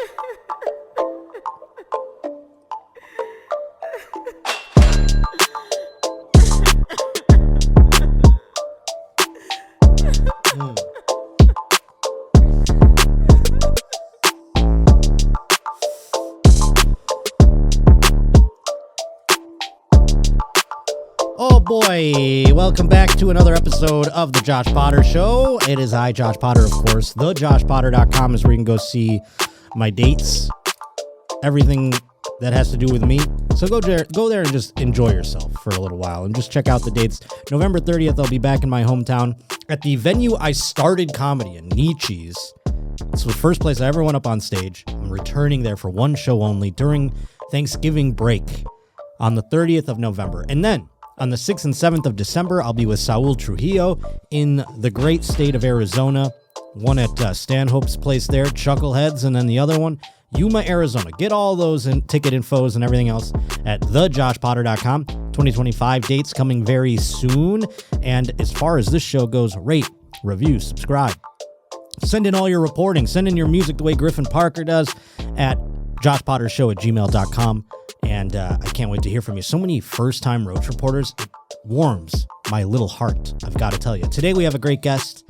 Oh boy, welcome back to another episode of The Josh Potter Show. It is I, Josh Potter, of course. TheJoshPotter.com is where you can go see my dates, everything that has to do with me. So go there and just enjoy yourself for a little while and just check out the dates. November 30th, I'll be back in my hometown at the venue I started comedy in, Nietzsche's. It's the first place I ever went up on stage. I'm returning there for one show only during Thanksgiving break on the 30th of November. And then on the 6th and 7th of December, I'll be with Saul Trujillo in the great state of Arizona. One at Stanhope's place there, Chuckleheads, and then the other one, Yuma, Arizona. Get all those ticket infos and everything else at thejoshpotter.com. 2025 dates coming very soon. And as far as this show goes, rate, review, subscribe. Send in all your reporting. Send in your music the way Griffin Parker does at joshpottershow@gmail.com. And I can't wait to hear from you. So many first-time Roach Reporters. It warms my little heart, I've got to tell you. Today we have a great guest.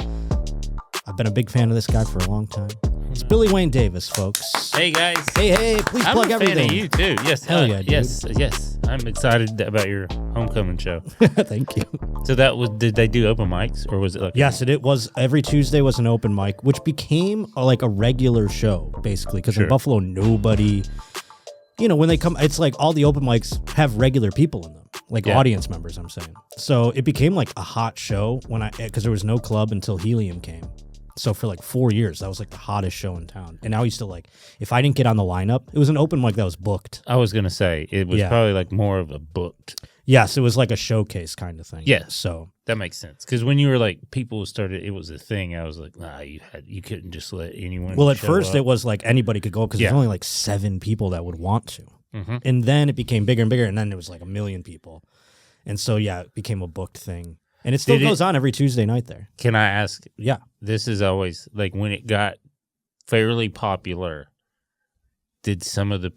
I've been a big fan of this guy for a long time. It's Billy Wayne Davis, folks. Hey, guys. Hey, please plug everything. I'm a fan of you, too. Yes. Hell yeah, dude. Yes. I'm excited about your homecoming show. Thank you. So did they do open mics, or was it like... Yes, it was. Every Tuesday was an open mic, which became like a regular show, basically, because in Buffalo, nobody... You know, when they come, it's like all the open mics have regular people in them, like audience members, I'm saying. So it became like a hot show because there was no club until Helium came. So for like 4 years, that was like the hottest show in town. And now he's still like, if I didn't get on the lineup, it was an open mic that was booked. I was going to say, it was probably like more of a booked. Yes, it was like a showcase kind of thing. Yes. So that makes sense. Because when you were like, people started, it was a thing. I was like, nah, you couldn't just let anyone Well, at first it was like anybody could go because there's only like 7 people that would want to. Mm-hmm. And then it became bigger and bigger. And then it was like 1 million people. And so, it became a booked thing. And it still goes on every Tuesday night there. Can I ask? Yeah. This is always, like, when it got fairly popular, did some of the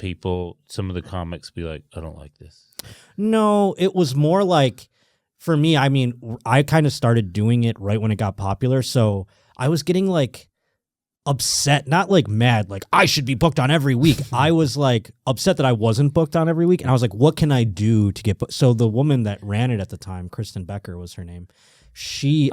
comics be like, I don't like this? No, it was more like, for me, I mean, I kind of started doing it right when it got popular. So I was getting like upset, not like mad, like I should be booked on every week. I was like upset that I wasn't booked on every week. And I was like, what can I do to get booked? So the woman that ran it at the time, Kristen Becker was her name.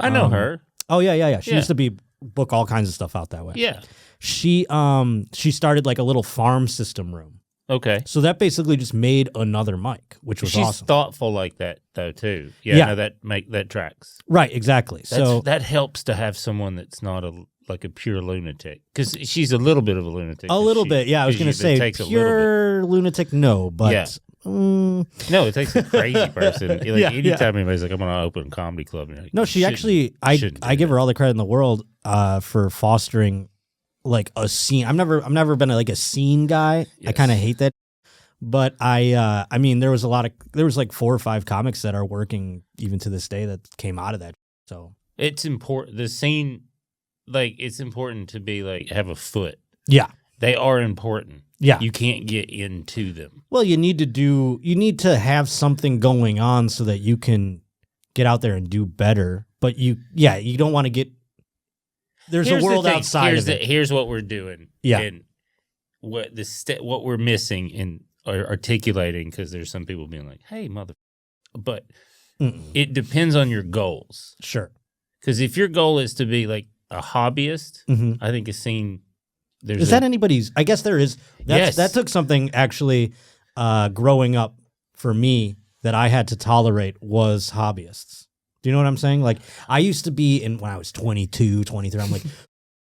I know her. Oh, yeah. She used to book all kinds of stuff out that way. Yeah. She started like a little farm system room. Okay. So that basically just made another mic, which was awesome. She's thoughtful like that, though, too. Yeah. No, that tracks. Right, exactly. So that helps to have someone that's not like a pure lunatic, because she's a little bit of a lunatic. A little bit, yeah. I was going to say pure lunatic, no, but no, it takes a crazy person. Like anytime anybody's like, I'm going to open a comedy club. Like, no, she actually, I give her all the credit in the world for fostering like a scene. I've never been like a scene guy. Yes. I kind of hate that. But I mean, there was like 4 or 5 comics that are working even to this day that came out of that. So it's important. The scene, like, it's important to be like, have a foot. Yeah. They are important. Yeah. You can't get into them. Well, you need to have something going on so that you can get out there and do better. But you don't want to get, there's a world outside of it. Here's what we're doing. Yeah. And what we're missing in articulating, because there's some people being like, hey, mother. But it depends on your goals. Sure. Because if your goal is to be like a hobbyist, I think a scene. Is that anybody's? I guess there is. Yes. That took something actually growing up for me that I had to tolerate was hobbyists. Do you know what I'm saying? Like, I used to be when I was 22, 23, I'm like,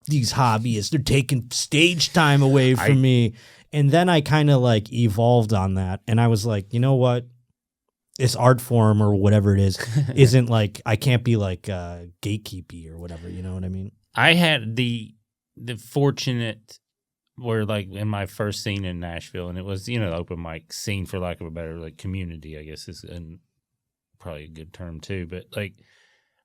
these hobbyists, they're taking stage time away from me. And then I kind of like evolved on that. And I was like, you know what? This art form or whatever it is isn't like, I can't be like gatekeepy or whatever. You know what I mean? I had the fortunate where, like, in my first scene in Nashville, and it was, open mic scene, for lack of a better, like, community, I guess is probably a good term too. But like,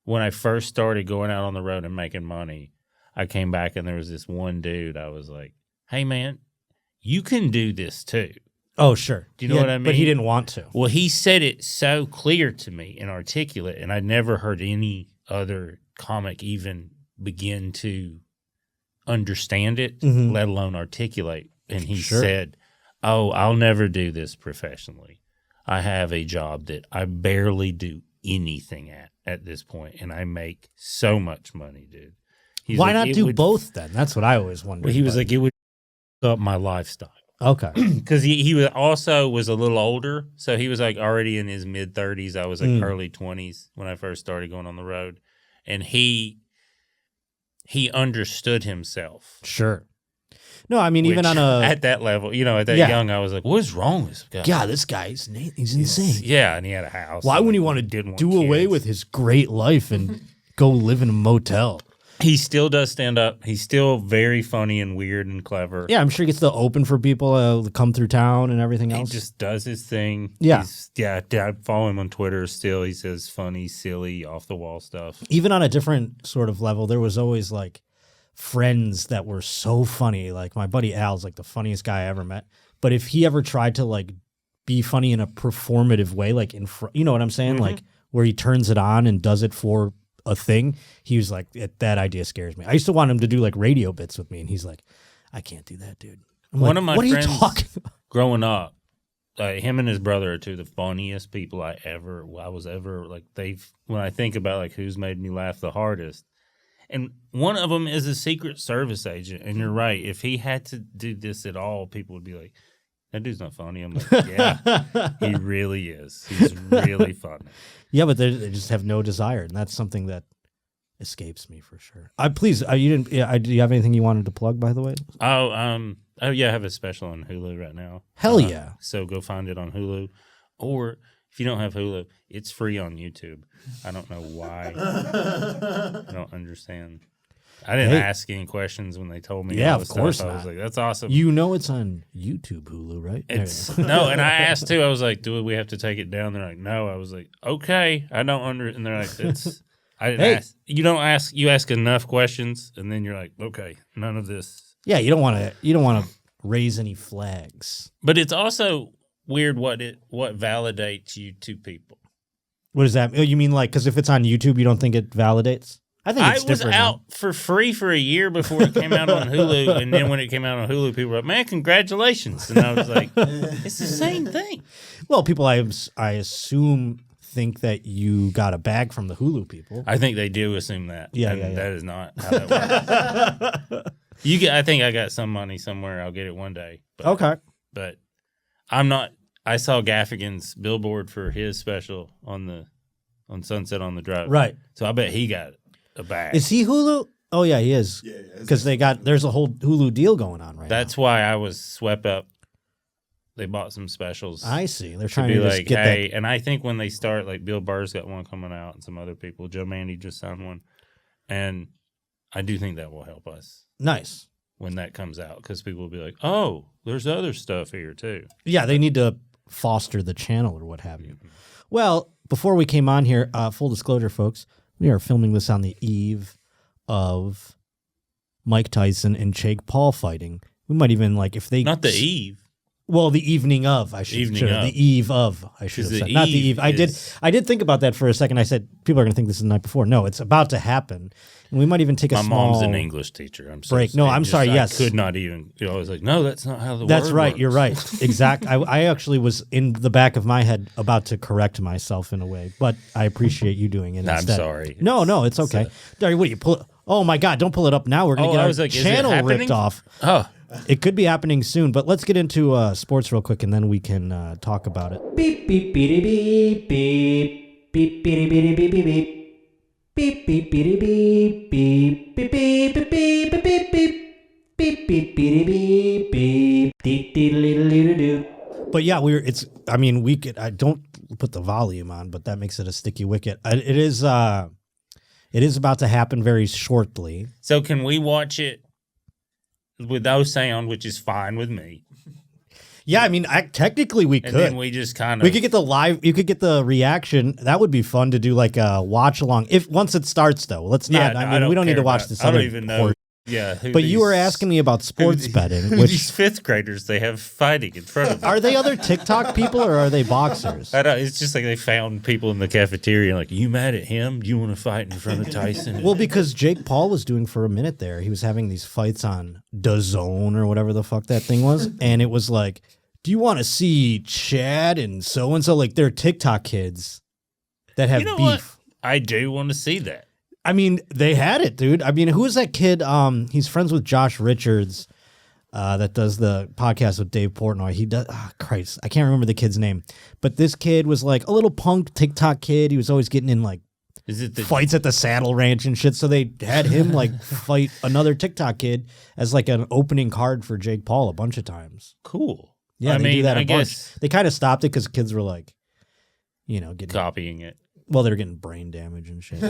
when I first started going out on the road and making money, I came back and there was this one dude. I was like, hey man, you can do this too. Oh, sure. Do you know what I mean? But he didn't want to. Well, he said it so clear to me and articulate, and I never heard any other comic even begin to understand it, let alone articulate. And he said, "Oh, I'll never do this professionally. I have a job that I barely do anything at this point, and I make so much money, dude." Why not do both then? That's what I always wondered. Well, he was like, it would up my lifestyle. Okay. Because he was also was a little older, so he was like already in his mid-30s. I was like early 20s when I first started going on the road. And he understood himself. Sure. No, I mean, even on a... At that level, at that young, I was like, what is wrong with this guy? Yeah, this guy's he's insane. Yeah, and he had a house. Why wouldn't he want to do away with his great life and go live in a motel? He still does stand up. He's still very funny and weird and clever. Yeah, I'm sure he gets to open for people to come through town and everything else. He just does his thing. Yeah. I follow him on Twitter still. He says funny, silly, off-the-wall stuff. Even on a different sort of level, there was always like friends that were so funny. Like my buddy Al's like the funniest guy I ever met. But if he ever tried to like be funny in a performative way, like in front, you know what I'm saying? Like where he turns it on and does it for a thing, he was like, that idea scares me. I used to want him to do like radio bits with me, and he's like, I can't do that, dude. I'm One like, of my what friends are you talking about? Growing up, him and his brother are two of the funniest people I was ever like. When I think about like who's made me laugh the hardest, and one of them is a Secret Service agent. And you're right, if he had to do this at all, people would be like, that dude's not funny. I'm like, yeah, he really is. He's really funny. Yeah, but they just have no desire, and that's something that escapes me for sure. You didn't. Yeah, do you have anything you wanted to plug, by the way? Oh yeah, I have a special on Hulu right now. Hell yeah! So go find it on Hulu, or if you don't have Hulu, it's free on YouTube. I don't know why. I don't understand. I didn't ask any questions when they told me. Yeah, all of this course stuff. not. I was like, "That's awesome." It's on YouTube, Hulu, right? No, and I asked too. I was like, "Do we have to take it down?" They're like, "No." I was like, "Okay, I don't under." And they're like, "It's." I didn't ask. You don't ask. You ask enough questions, and then you're like, "Okay, none of this." Yeah, you don't want to raise any flags. But it's also weird what validates you to people. What does that mean? You mean like because if it's on YouTube, you don't think it validates? I think it's different. I was out for free for a year before it came out on Hulu, and then when it came out on Hulu, people were like, "Man, congratulations!" And I was like, "It's the same thing." Well, people, I assume, think that you got a bag from the Hulu people. I think they do assume that. Yeah. That is not how that works. I think I got some money somewhere. I'll get it one day. Okay, but I'm not. I saw Gaffigan's billboard for his special on Sunset on the Drive. Right. So I bet he got a bag. Is he Hulu? Oh yeah, he is. Yeah. Because there's a whole Hulu deal going on right now. That's why I was swept up. They bought some specials. I see. They're trying to be just like, get hey, that. and I think when they start, like Bill Burr's got one coming out, and some other people. Joe Mandy just signed one, and I do think that will help us Nice. when that comes out because people will be like, oh, there's other stuff here too. Yeah, they need to foster the channel or what have you. Well, before we came on here, full disclosure, folks, we are filming this on the eve of Mike Tyson and Jake Paul fighting. We might even if they Not the eve. Well, the evening of, I should have. The eve of, I should have said. Not the eve. I did think about that for a second. I said, people are going to think this is the night before. No, it's about to happen. And we might even take a small... My mom's an English teacher. I'm sorry. Break. No, I'm sorry, yes. I could not even... I was like, no, that's not how the That's word right. works. You're right. Exact. I actually was in the back of my head about to correct myself in a way, but I appreciate you doing it instead. I'm sorry. No, it's okay. Dari, what do you pull... Oh, my God, don't pull it up now. We're going to get our channel ripped off. Oh. It could be happening soon, but let's get into sports real quick, and then we can talk about it. Beep, beep, beep, beep, beep, beep, beep, beep, beep, beep, beep. Beep beep beep beep beep beep beep beep beep beep beep beep beep beep beep beep. But yeah, we could. I don't put the volume on, but that makes it a sticky wicket. It is about to happen very shortly. So can we watch it with no sound, which is fine with me? Yeah, I mean, technically we could. And then we just kind of... We could get the live... You could get the reaction. That would be fun to do like a watch-along. Once it starts, though. Let's not... Yeah, we don't need to watch this. I don't even know Yeah. But you were asking me about sports betting, which these fifth graders they have fighting in front of them. are they other TikTok people or are they boxers? I don't, it's just like they found people in the cafeteria like, you mad at him? Do you want to fight in front of Tyson? Well, because Jake Paul was doing for a minute there. He was having these fights on DAZN or whatever the fuck that thing was. And it was like, do you want to see Chad and so-and-so? Like, they're TikTok kids that have beef. What? I do want to see that. I mean, they had it, dude. I mean, who is that kid? He's friends with Josh Richards that does the podcast with Dave Portnoy. He does, Christ, I can't remember the kid's name. But this kid was like a little punk TikTok kid. He was always getting in like fights at the Saddle Ranch and shit. So they had him like fight another TikTok kid as like an opening card for Jake Paul a bunch of times. Cool. Yeah, they do that a bunch. Guess They kind of stopped it because kids were like, getting copying it. Well, they're getting brain damage and shit.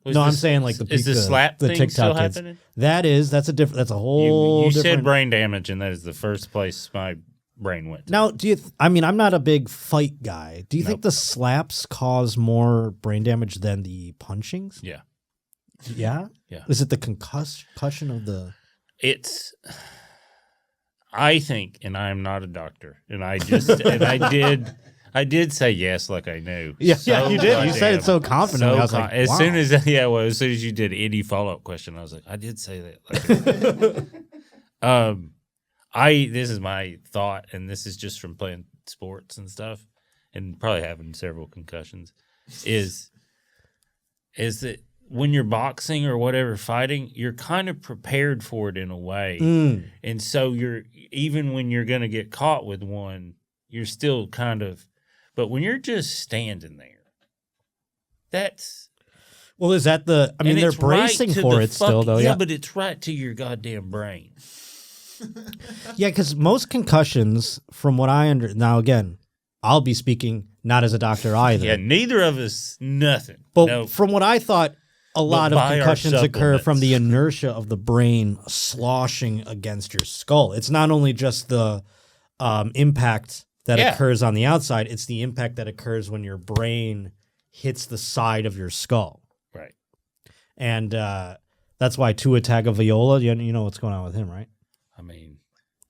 I'm saying like is the slap thing TikTok still kids. happening? That's a whole. You different... said brain damage, and that is the first place my brain went to. Now, I'm not a big fight guy. Do you think the slaps cause more brain damage than the punchings? Yeah. Yeah. Yeah. Is it the concussion of the? I think, and I am not a doctor, and I did say yes, like I knew. Yeah, you did. You said it so confidently. I was like, as wow. soon as you did any follow up question, I was like, I did say that. Like, this is my thought, and this is just from playing sports and stuff, and probably having several concussions. Is that when you're boxing or whatever fighting, you're kind of prepared for it in a way, and so even when you're going to get caught with one, you're still kind of. But when you're just standing there, that's... Well, is that the... I mean, they're bracing for it still, though. Yeah, but it's right to your goddamn brain. Yeah, because most concussions, from what I Now, again, I'll be speaking not as a doctor either. Yeah, neither of us, nothing. But from what I thought, a lot of concussions occur from the inertia of the brain sloshing against your skull. It's not only just the impact... that occurs on the outside, it's the impact that occurs when your brain hits the side of your skull. Right. And that's why Tua Tagovailoa, you know what's going on with him, right? I mean...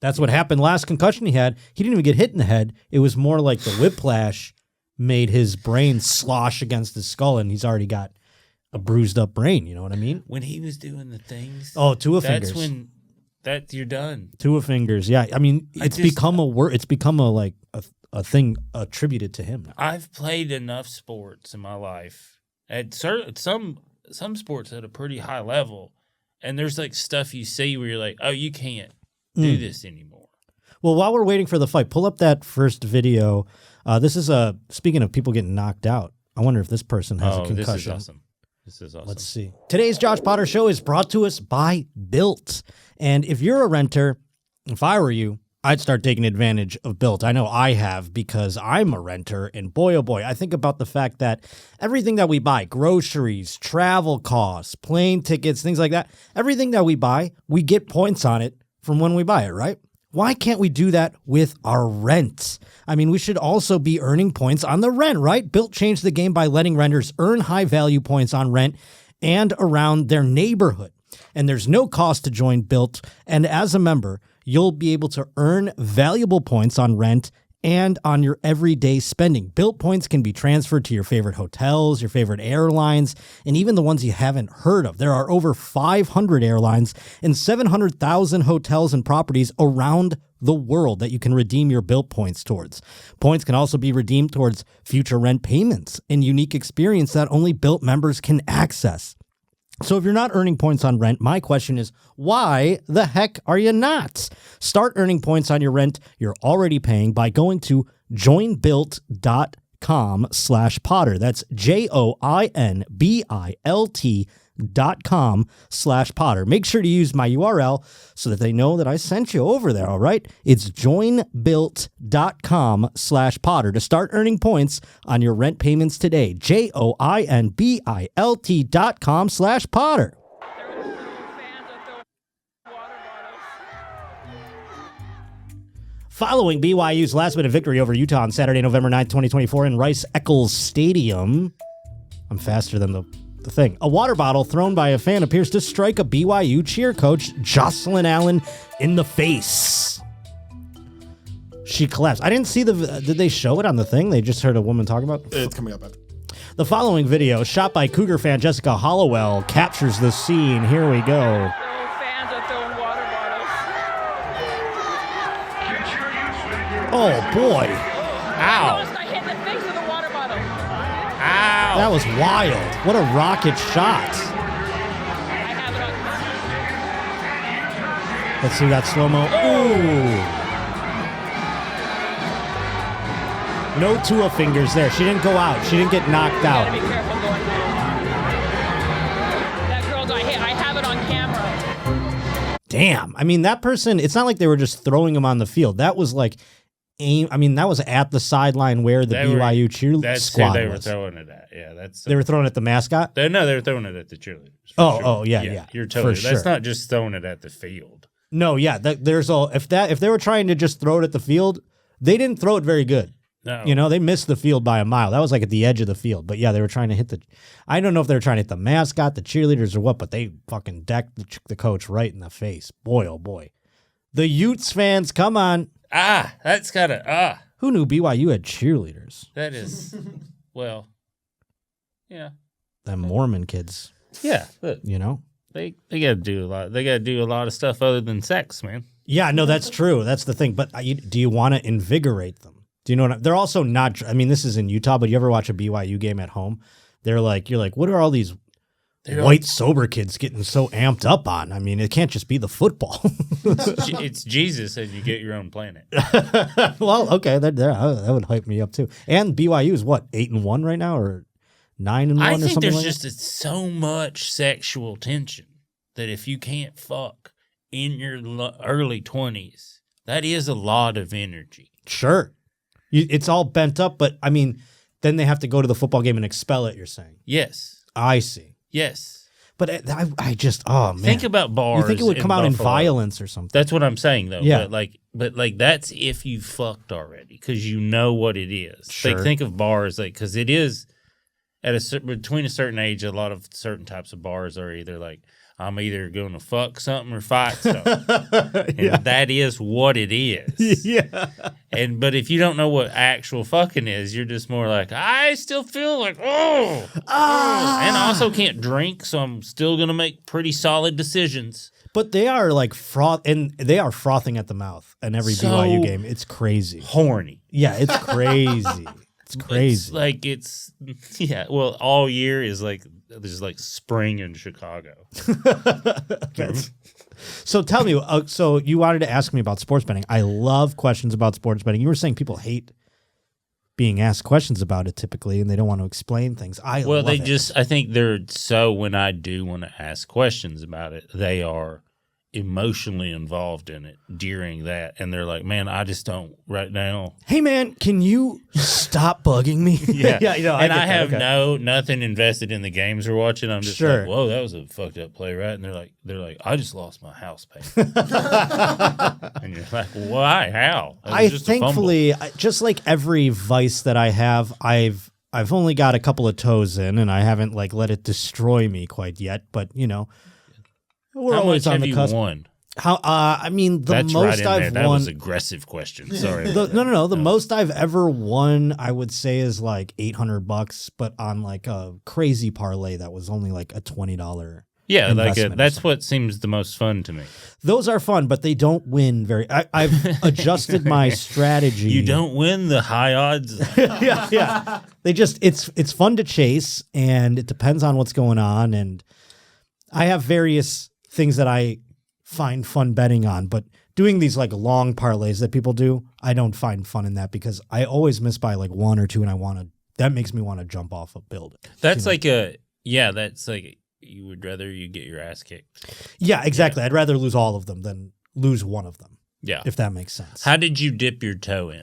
That's what happened last concussion he had. He didn't even get hit in the head. It was more like the whiplash made his brain slosh against his skull, and he's already got a bruised up brain, you know what I mean? When he was doing the things... Oh, Tua fingers. That's when... you're done. Tua fingers, yeah. I mean, it's become a word. It's become a thing attributed to him now. I've played enough sports in my life at some sports at a pretty high level, and there's like stuff you see where you're like, oh, you can't do this anymore. Well, while we're waiting for the fight, pull up that first video. This is speaking of people getting knocked out. I wonder if this person has a concussion. This is awesome. Let's see. Today's Josh Potter Show is brought to us by Built. And if you're a renter, if I were you, I'd start taking advantage of Built. I know I have because I'm a renter, and boy, oh boy, I think about the fact that everything that we buy, groceries, travel costs, plane tickets, things like that, everything that we buy, we get points on it from when we buy it, right? Why can't we do that with our rent? I mean, we should also be earning points on the rent, right? Built changed the game by letting renters earn high-value points on rent and around their neighborhood. And there's no cost to join Built. And as a member, you'll be able to earn valuable points on rent and on your everyday spending. Built points can be transferred to your favorite hotels, your favorite airlines, and even the ones you haven't heard of. There are over 500 airlines and 700,000 hotels and properties around the world that you can redeem your Built points towards. Points can also be redeemed towards future rent payments and unique experience that only Built members can access. So if you're not earning points on rent, my question is, why the heck are you not? Start earning points on your rent you're already paying by going to joinbuilt.com/Potter. That's joinbilt.com/Potter. Make sure to use my URL so that they know that I sent you over there, all right? It's joinbuilt.com/Potter to start earning points on your rent payments today. joinbilt.com/Potter. Following BYU's last-minute victory over Utah on Saturday, November 9th, 2024 in Rice-Eccles Stadium. I'm faster than the the thing. A water bottle thrown by a fan appears to strike a BYU cheer coach, Jocelyn Allen, in the face. She collapsed. I didn't see did they show it on the thing? They just heard a woman talk about it? It's coming up. The following video, shot by Cougar fan Jessica Hollowell, captures the scene. Here we go. Fans are throwing water bottles. Oh, boy. Ow. Almost got hit in the face with a water bottle. Ow! That was wild. What a rocket shot. I have it on. Let's see that slow-mo. Ooh. No Tua fingers there. She didn't go out. She didn't get knocked out. Gotta be careful going home. That girl got hit. I have it on camera. Damn. I mean, that person, it's not like they were just throwing him on the field. That was like that was at the sideline where the BYU cheerleader squad who they were was. throwing it at. Yeah, that's. They were throwing it at the mascot? They were throwing it at the cheerleaders. Yeah. You're totally. For That's sure. not just throwing it at the field. No, yeah. If they were trying to just throw it at the field, they didn't throw it very good. No. You know, they missed the field by a mile. That was like at the edge of the field. But yeah, they were trying to hit I don't know if they were trying to hit the mascot, the cheerleaders, or what, but they fucking decked the coach right in the face. Boy, oh boy. The Utes fans, come on. That's gotta, Who knew BYU had cheerleaders? That is, well, yeah. Them Mormon kids, Yeah, look, you know? they gotta do a lot. They gotta do a lot of stuff other than sex, man. Yeah, no, that's true. That's the thing. But do you want to invigorate them? Do you know what they're also not? I mean, this is in Utah, but you ever watch a BYU game at home? You're like, what are all these white sober kids getting so amped up on? I mean, it can't just be the football. It's Jesus, and you get your own planet. Well, okay, that would hype me up too. And BYU is what, 8-1 right now, or 9-1 or something? I think there's like just that? so much sexual tension that if you can't fuck in your early 20s, that is a lot of energy. Sure. It's all bent up, but I mean, then they have to go to the football game and expel it, you're saying. Yes. I see. Yes. But I just, oh, man. Think about bars. You think it would come out in Buffalo. violence or something. That's what I'm saying, though. Yeah. But that's if you fucked already, because you know what it is. Sure. Like, think of bars, like, because it is between a certain age, a lot of certain types of bars are either like, I'm either going to fuck something or fight something. And that is what it is. Yeah. But if you don't know what actual fucking is, you're just more like, I still feel like, and I also can't drink, so I'm still going to make pretty solid decisions. But they are like they are frothing at the mouth in every BYU game. It's crazy. Horny. Yeah, it's crazy. It's crazy. Well, all year is like, there's like spring in Chicago. So tell me, so you wanted to ask me about sports betting. I love questions about sports betting. You were saying people hate being asked questions about it typically, and they don't want to explain things. I think they're when I do want to ask questions about it, they are emotionally involved in it during that, and they're like, man, I just don't right now. Hey man, can you stop bugging me? Yeah. You know, and I have nothing invested in the games we're watching. I'm just sure. like, whoa, that was a fucked up play, right? And they're like, I just lost my house payment. And you're like, why? How? Thankfully, just like every vice that I have, I've only got a couple of toes in, and I haven't like let it destroy me quite yet. But you know, we're How always much on have the cusp. you won? How? I mean, the That's most right in I've there. won. That was an aggressive question. Sorry. No. The most I've ever won, I would say, is like $800, but on like a crazy parlay that was only like a $20. Yeah, that's something. what seems the most fun to me. Those are fun, but they don't win very. I've adjusted my strategy. You don't win the high odds. yeah. They just it's fun to chase, and it depends on what's going on. And I have various things that I find fun betting on, but doing these like long parlays that people do, I don't find fun in that because I always miss by like one or two, and that makes me want to jump off a building. That's like you would rather you get your ass kicked. Yeah, exactly. Yeah. I'd rather lose all of them than lose one of them. Yeah. If that makes sense. How did you dip your toe in?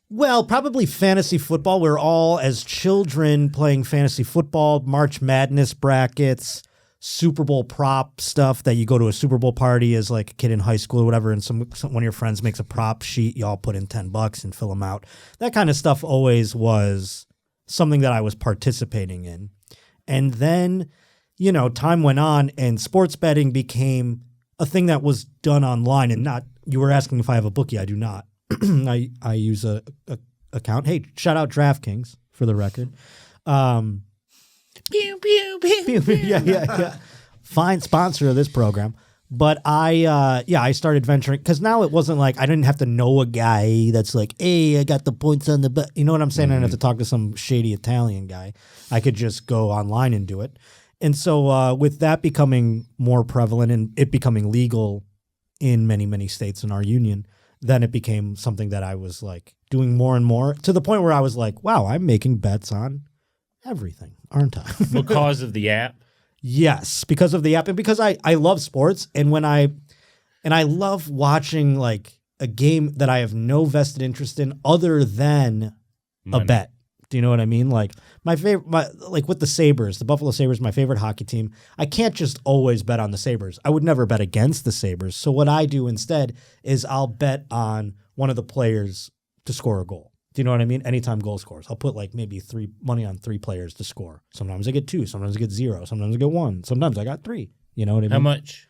Well, probably fantasy football. We're all, as children, playing fantasy football, March Madness brackets, Super Bowl prop stuff that you go to a Super Bowl party as like a kid in high school or whatever, and one of your friends makes a prop sheet. You all put in $10 and fill them out. That kind of stuff always was something that I was participating in. And then, time went on and sports betting became a thing that was done online and not, you were asking if I have a bookie. I do not. I use a account. Hey, shout out DraftKings for the record. Pew, pew, pew, pew. Yeah. Fine sponsor of this program. But I started venturing because now it wasn't like I didn't have to know a guy that's like, hey, I got the points on the bet. You know what I'm saying? I didn't have to talk to some shady Italian guy. I could just go online and do it. And so with that becoming more prevalent and it becoming legal in many, many states in our union, then it became something that I was like doing more and more to the point where I was like, wow, I'm making bets on everything, aren't I? Because of the app? Yes, because of the app and because I love sports and I love watching like a game that I have no vested interest in other than Money. a bet. Do you know what I mean? Like like with the Sabres, the Buffalo Sabres, my favorite hockey team. I can't just always bet on the Sabres. I would never bet against the Sabres. So what I do instead is I'll bet on one of the players to score a goal. Do you know what I mean? Anytime goal scores, I'll put like maybe money on 3 players to score. Sometimes I get 2, sometimes I get 0, sometimes I get 1, sometimes I got 3. You know what I mean? How much?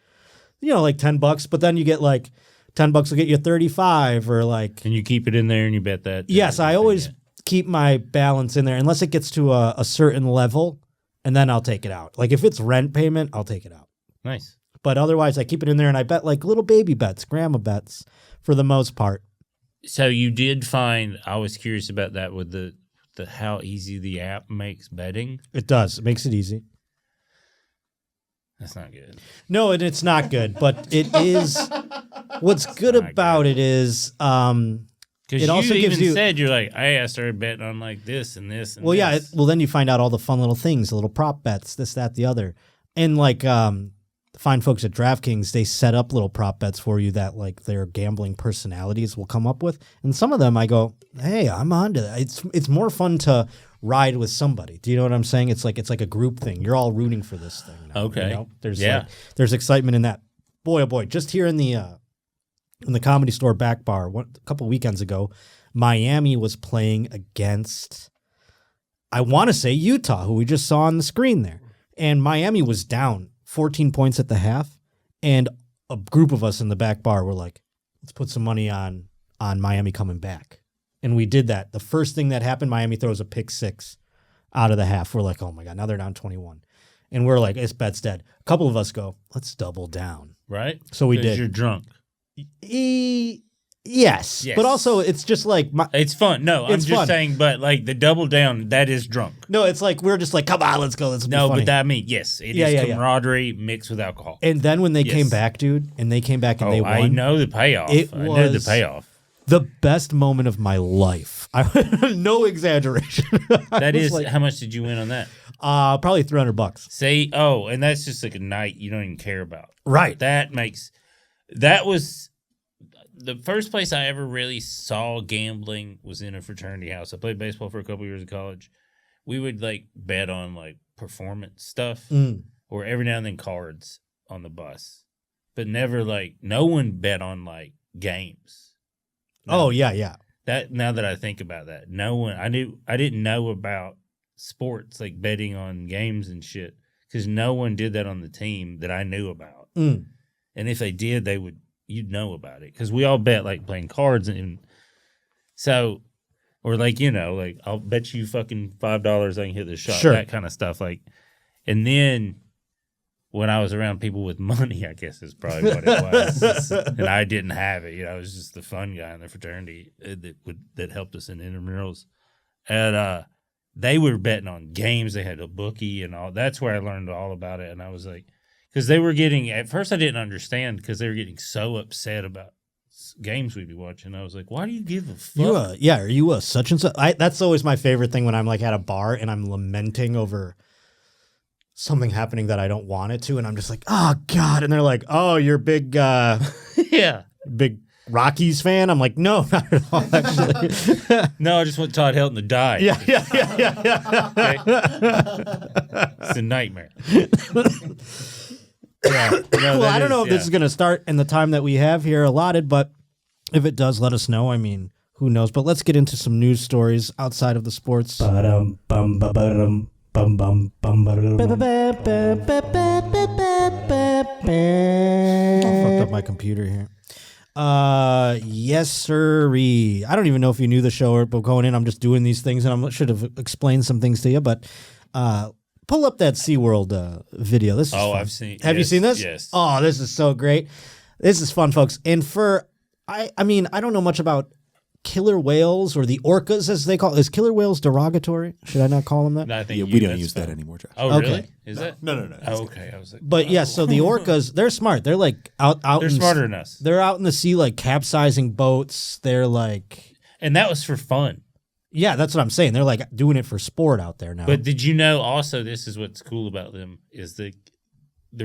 Like $10, but then you get like $10 will get you 35 or like. And you keep it in there and you bet that. Yes, I always keep my balance in there unless it gets to a certain level, and then I'll take it out. Like if it's rent payment, I'll take it out. Nice. But otherwise, I keep it in there and I bet like little baby bets, grandma bets for the most part. So you did find, I was curious about that with the how easy the app makes betting. It does. It makes it easy. That's not good. No, it's not good, but it is. What's good about it is because it also gives you. Said you're like, hey, I started betting on like this and this and well, this. yeah. Well, then you find out all the fun little things, the little prop bets, this, that, the other, and like fine folks at DraftKings, they set up little prop bets for you that like their gambling personalities will come up with, and some of them I go, hey, I'm onto that. It's more fun to ride with somebody. Do you know what I'm saying? It's like a group thing. You're all rooting for this thing. Now, Okay. There's excitement in that. Boy, oh boy, just here in the Comedy Store back bar a couple weekends ago, Miami was playing against, I want to say Utah, who we just saw on the screen there, and Miami was down 14 points at the half, and a group of us in the back bar were like, let's put some money on Miami coming back. And we did that. The first thing that happened, Miami throws a pick 6 out of the half. We're like, oh my God, now they're down 21. And we're like, it's bet's dead. A couple of us go, let's double down. Right? So we did. You're drunk. Yes. But also it's just like. It's fun. No, I'm just saying, but like the double down, that is drunk. No, it's like we're just like, come on, let's go. Let's No, be funny. but that means, yes, it is camaraderie mixed with alcohol. And then when they came back, dude, and they came back and they won. I know the payoff. I know the payoff. The best moment of my life. No exaggeration. That is, like, how much did you win on that? Probably $300. Say, and that's just like a night you don't even care about. Right. That was the first place I ever really saw gambling was in a fraternity house. I played baseball for a couple years in college. We would like bet on like performance stuff or every now and then cards on the bus, but never like, no one bet on like games. No. Oh yeah. That now that I think about that, no one, I didn't know about sports, like betting on games and shit, because no one did that on the team that I knew about. And if they did, you'd know about it, because we all bet like playing cards, and so, or like, like I'll bet you fucking $5 I can hit the shot, that kind of stuff. Like, and then when I was around people with money, I guess is probably what it was, and I didn't have it. I was just the fun guy in the fraternity that helped us in intramurals, and they were betting on games. They had a bookie and all. That's where I learned all about it, and I was like, because they were getting, at first I didn't understand, because they were getting so upset about games we'd be watching. I was like, why do you give a fuck? Are you a such and such? That's always my favorite thing when I'm like at a bar and I'm lamenting over something happening that I don't want it to, and I'm just like, oh God, and they're like, oh, you're big big Rockies fan? I'm like, no, not at all, actually. No, I just want Todd Helton to die. Yeah. Okay? It's a nightmare. Well, I don't know if this is going to start in the time that we have here allotted, but if it does, let us know. I mean, who knows? But let's get into some news stories outside of the sports. Bum bum bum. Fucked up my computer here. Yes, sirree. I don't even know if you knew the show, but going in, I'm just doing these things, and I should have explained some things to you. But pull up that SeaWorld video. This is fun. I've seen. Have you seen this? Yes. Oh, this is so great. This is fun, folks. And I mean, I don't know much about killer whales or the orcas, as they call it. Is killer whales derogatory? Should I not call them that? No, I think we don't use that anymore, Josh. Oh, Okay. really? Is that? No. Oh, okay. I was like, But yeah, so the orcas, they're smart. They're like out. they're smarter than us. They're out in the sea, like capsizing boats. They're like, And that was for fun. yeah, that's what I'm saying. They're like doing it for sport out there now. But did you know also this is what's cool about them is the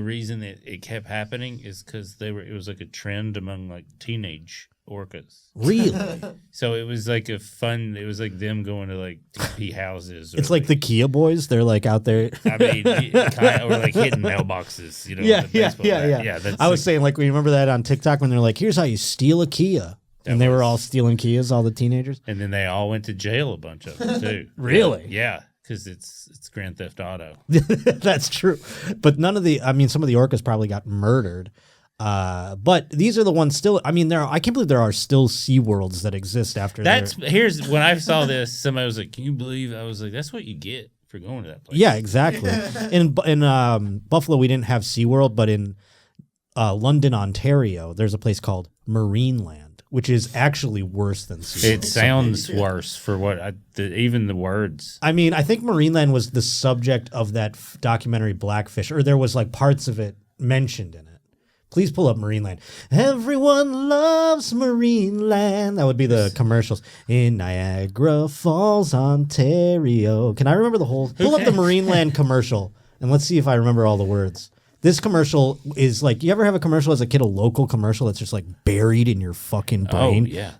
reason that it kept happening is because it was like a trend among like teenage orcas. Really? So it was like it was like them going to like TP houses. Or It's like the Kia boys. They're like out there. I mean, or like hitting mailboxes, you know. Yeah. with a baseball bat. Yeah, that's I was saying, like, we remember that on TikTok when they're like, here's how you steal a Kia. And they were all stealing Kias, all the teenagers. And then they all went to jail, a bunch of them too. Really? Yeah, because it's Grand Theft Auto. That's true. But some of the orcas probably got murdered. But these are the ones still. I mean, I can't believe there are still SeaWorlds that exist after. Here's when I saw this. Somebody was like, "Can you believe?" I was like, "That's what you get for going to that place." Yeah, exactly. in Buffalo, we didn't have SeaWorld, but in London, Ontario, there's a place called Marineland, which is actually worse than SeaWorld. It sounds worse for what even the words. I mean, I think Marineland was the subject of that documentary Blackfish, or there was like parts of it mentioned in it. Please pull up Marineland. Everyone loves Marineland. That would be the commercials. In Niagara Falls, Ontario. Can I remember the whole? Pull up the Marineland commercial, and let's see if I remember all the words. This commercial is like, you ever have a commercial as a kid, a local commercial that's just like buried in your fucking brain? Oh, yeah.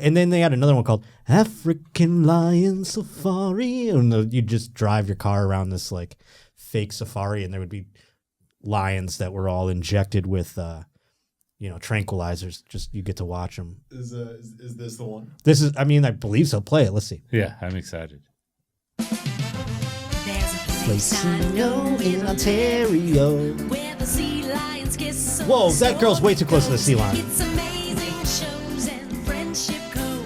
And then they had another one called African Lion Safari. And you just drive your car around this like fake safari, and there would be lions that were all injected with, tranquilizers. Just you get to watch them. Is this the one? This is, I believe so. Play it. Let's see. Yeah, I'm excited. Place I know in Ontario. Where the sea lions kiss. Whoa, that girl's way too close to the sea lion. It's amazing shows and friendship code.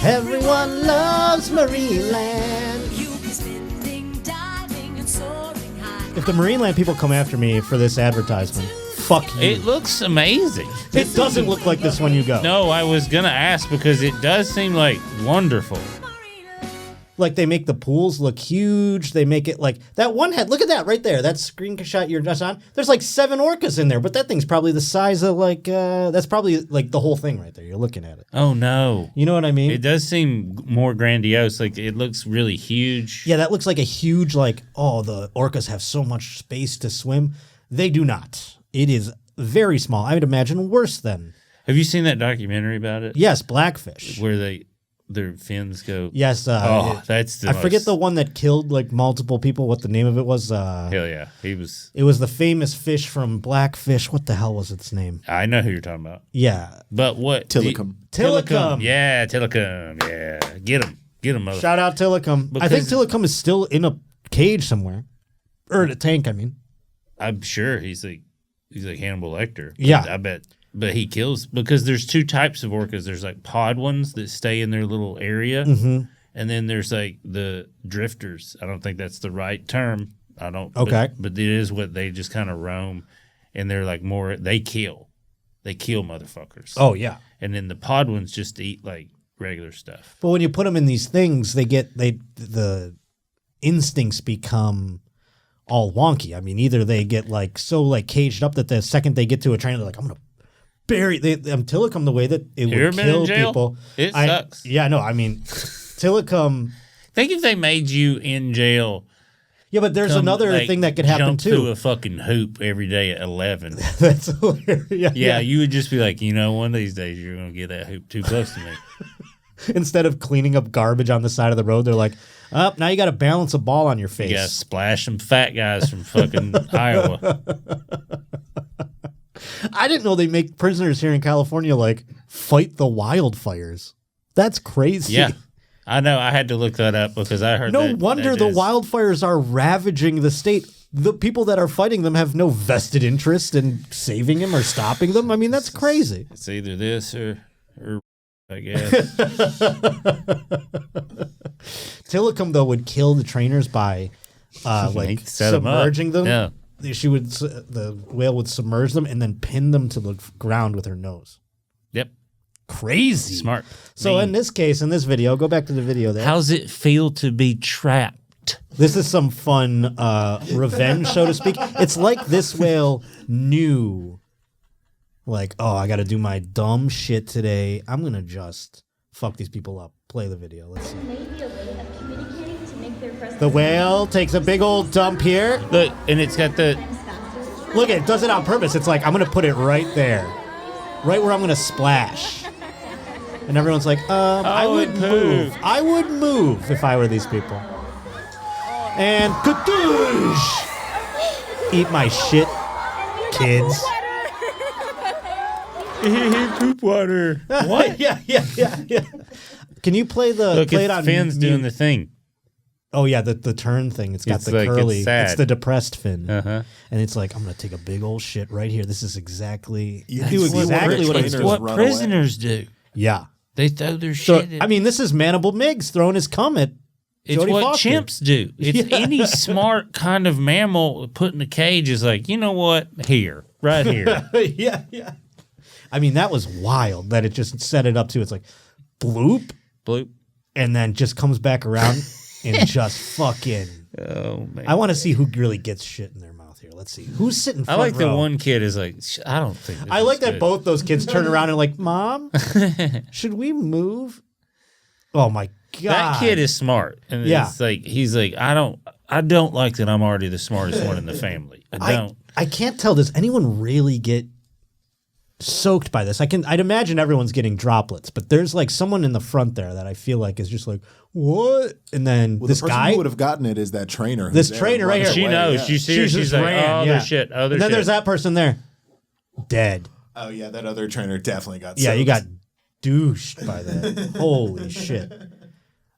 Everyone loves Marineland. You'll be spending, diving, and soaring high. If the Marineland people come after me for this advertisement, fuck you. It looks amazing. It doesn't look like this when you go. No, I was gonna ask because it does seem like wonderful. Like they make the pools look huge. They make it like that one head. Look at that right there. That screenshot you're just on. There's like 7 orcas in there, but that thing's probably the size of like that's probably like the whole thing right there. You're looking at it. Oh no. You know what I mean? It does seem more grandiose. Like it looks really huge. Yeah, that looks like a huge like, oh, the orcas have so much space to swim. They do not. It is very small. I would imagine worse than. Have you seen that documentary about it? Yes, Blackfish. Where their fins go. Yes. That's I forget the one that killed like multiple people. What the name of it was? Hell yeah, he was. It was the famous fish from Blackfish. What the hell was its name? I know who you're talking about. Yeah, But what? Tilikum. Tilikum. Yeah, Tilikum. Yeah, get him, motherfucker. Shout out Tilikum. I think Because- Tilikum is still in a cage somewhere, or in a tank. I mean, I'm sure he's like Hannibal Lecter. Yeah. I bet. But he kills because there's 2 types of orcas. There's like pod ones that stay in their little area, and then there's like the drifters. I don't think that's the right term. I don't. Okay. But it is what they just kind of roam, and they're like more. They kill motherfuckers. oh yeah. And then the pod ones just eat like regular stuff. But when you put them in these things, the instincts become all wonky. I mean, either they get like so like caged up that the second they get to a train, they're like, I'm gonna bury Tilikum the way that it You ever would been kill in jail? people. It sucks. Yeah, no, I mean, Tilikum. Think if they made you in jail. Yeah, but there's come, another like, thing that could happen jump through too. a fucking hoop every day at 11. That's hilarious. Yeah, you would just be like, one of these days you're going to get that hoop too close to me. Instead of cleaning up garbage on the side of the road, they're like, oh, now you got to balance a ball on your face. You got to splash some fat guys from fucking Iowa. I didn't know they make prisoners here in California like fight the wildfires. That's crazy. Yeah. I know. I had to look that up because I heard. No that, wonder that the is- wildfires are ravaging the state. The people that are fighting them have no vested interest in saving them or stopping them. I mean, that's crazy. It's either this or I guess. Tilikum, though, would kill the trainers by like Set 'em up. submerging them. Yeah. The whale would submerge them and then pin them to the ground with her nose. Yep. Crazy. Smart. So Mean. in this case, in this video, go back to the video there. How's it feel to be trapped? This is some fun revenge, so to speak. It's like this whale knew, like, oh, I got to do my dumb shit today. I'm going to just fuck these people up. Play the video. Let's see. Maybe a way of communicating to make their presence The whale takes a big old dump here. Look, and it's got the. faster. Look, it does it on purpose. It's like, I'm going to put it right there. Right where I'm going to splash. And everyone's like, I would would move. move. I would move if I were these people. And kadoosh! Eat my shit, kids. Poop water. What? yeah. Can you play the Look, play it it's on Finn's mute? doing the thing. Oh yeah, the turn thing. It's got It's the like, it's curly. sad. the depressed fin. Uh-huh. And it's like, I'm gonna take a big old shit right here. This is exactly You do can see exactly what what it's trainers doing. What run prisoners do. Yeah. They throw their So shit. I mean, this is Manable Miggs throwing his cum at It's Jodie what Foster. chimps do. It's any smart kind of mammal put in a cage is like, you know what? Here, right here. yeah. I mean, that was wild that it just set it up to. It's like bloop, Bloop. and then just comes back around and just fucking. Oh man. I want to see who really gets shit in their mouth here. Let's see who's sitting. I Front like the row. one kid is like, I don't think. This I is like that good." both those kids turn around and like, Mom, should we move? Oh my god, That kid is smart, and Yeah. it's like he's like, I don't like that I'm already the smartest one in the family. I don't. I can't tell. Does anyone really get soaked by this? I'd imagine everyone's getting droplets, but there's like someone in the front there that I feel like is just like, what? And then Well, this the person guy who would have gotten it is that trainer. This who's there trainer right running here. She away, knows. yeah. She sees. She's just like, ran, oh, yeah. there's shit. Oh, And there's then shit. there's that person there, dead. Oh yeah, that other trainer definitely got. Yeah, you got soaked. douched by that. Holy shit!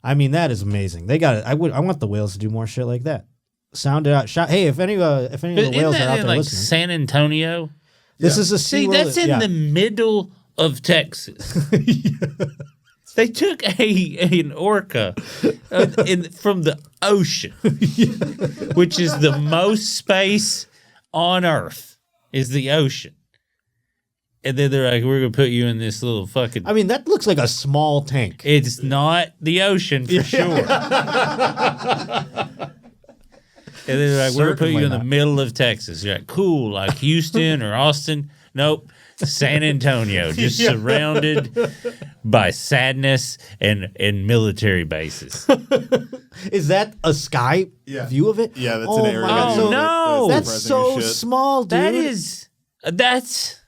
I mean, that is amazing. They got it. I want the whales to do more shit like that. Sound it out. Shout. Hey, if any of the But whales isn't are that out in there like listening, San Antonio? this is a See, SeaWorld. that's in yeah. the middle of Texas. They took an orca from the ocean, which is the most space on Earth, is the ocean. And then they're like, we're going to put you in this little fucking... I mean, that looks like a small tank. It's not the ocean for sure. And then they're like, we're going to put you in the Certainly not. middle of Texas. You're like, cool, like Houston or Austin. Nope. San Antonio, just surrounded by sadness and military bases. Is that a sky Yeah. view of it? Yeah, that's oh an area. my God, Oh, so- no. That's depressing so as shit. small, dude. That's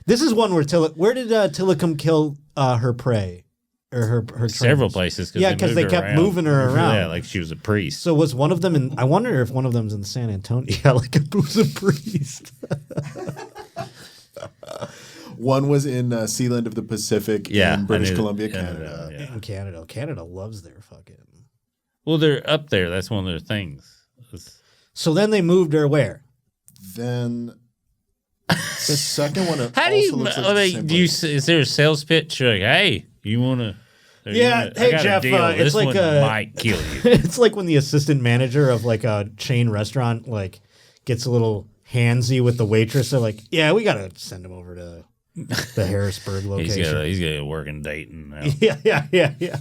This is one where where did Tilikum kill her prey or her several trainers? places. Yeah, because they moved her kept around. moving her around. Yeah, like she was a priest. So was one of them in? I wonder if one of them's in San Antonio. Yeah, like a booze priest. One was in Sealand of the Pacific Yeah, in British I knew Columbia, that. Yeah, Canada. yeah. In Canada. Canada loves their fucking. Well, they're up there. That's one of their things. It's- So then they moved her where? Then the second one. How do you? looks like I the mean, same do you? place. Is there a sales pitch? You're like, hey, you want to? Yeah, hey, Jeff, it's this like one a- might kill you. It's like when the assistant manager of like a chain restaurant like gets a little handsy with the waitress. They're like, yeah, we gotta send him over to the Harrisburg location. He's got a working Dayton now. Yeah.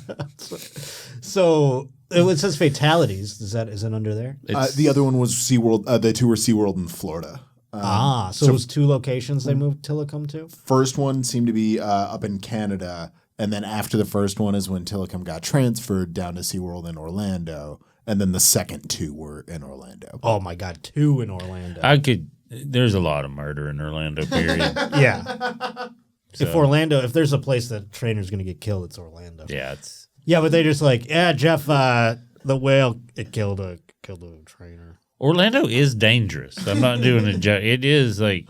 So it says fatalities. Is that under there? The other one was SeaWorld. The two were SeaWorld in Florida. So it was two locations they moved Tilikum to? First one seemed to be up in Canada, and then after the first one is when Tilikum got transferred down to SeaWorld in Orlando, and then the second two were in Orlando. Oh my God, two in Orlando. There's a lot of murder in Orlando. Period. Yeah. If there's a place that trainer's going to get killed, it's Orlando. Yeah, it's. Yeah, but they just like, yeah, Jeff, the whale, it killed a trainer. Orlando is dangerous. I'm not doing a joke. It is like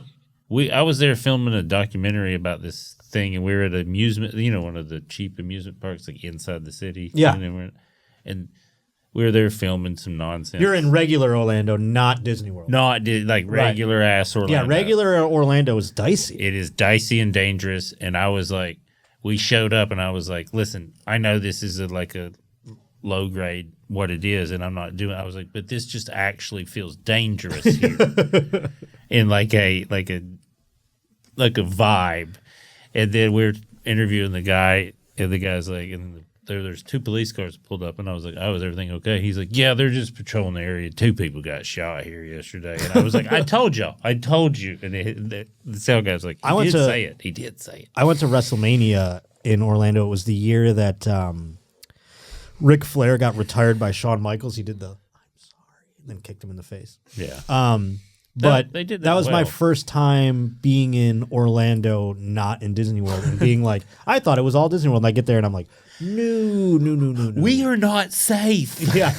I was there filming a documentary about this thing, and we were at amusement, one of the cheap amusement parks, like inside the city. Yeah. And we were there filming some nonsense. You're in regular Orlando, not Disney World. Not like regular ass Orlando. Yeah, regular Orlando is dicey. It is dicey and dangerous. And I was like, we showed up, and I was like, listen, I know this is like a low grade what it is, and I'm not doing. I was like, but this just actually feels dangerous here, in like a vibe. And then we're interviewing the guy, and the guy's like, and there's 2 police cars pulled up, and I was like, oh, is everything okay? He's like, yeah, they're just patrolling the area. 2 people got shot here yesterday. And I was like, I told you. And the sales guy's like, he did say it. He did say it. I went to WrestleMania in Orlando. It was the year that Ric Flair got retired by Shawn Michaels. He did the "I'm sorry" and then kicked him in the face. Yeah. But they did that was my well. first time being in Orlando, not in Disney World, and being like, I thought it was all Disney World. And I get there and I'm like, no. We are not safe. Yeah.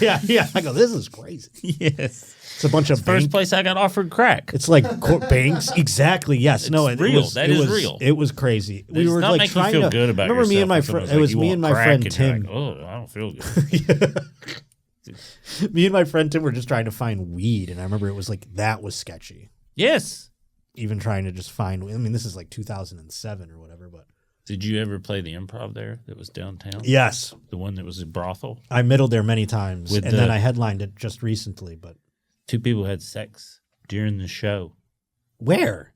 I go, this is crazy. Yes. It's a bunch of First place I got offered crack. It's like banks. Exactly. Yes. No. It's real. That is real. It was crazy. It's not like making trying you feel to good about remember yourself. me and my If friend. someone's It like, was "You me want and my crack?" friend and you're Tim. like, oh, I don't feel good. Me and my friend Tim were just trying to find weed, and I remember it was like that was sketchy. Yes. Even trying to just find. I mean, this is like 2007 or whatever, but. Did you ever play the Improv there that was downtown? Yes. The one that was a brothel? I middled there many times, and then I headlined it just recently. But 2 people had sex during the show. where?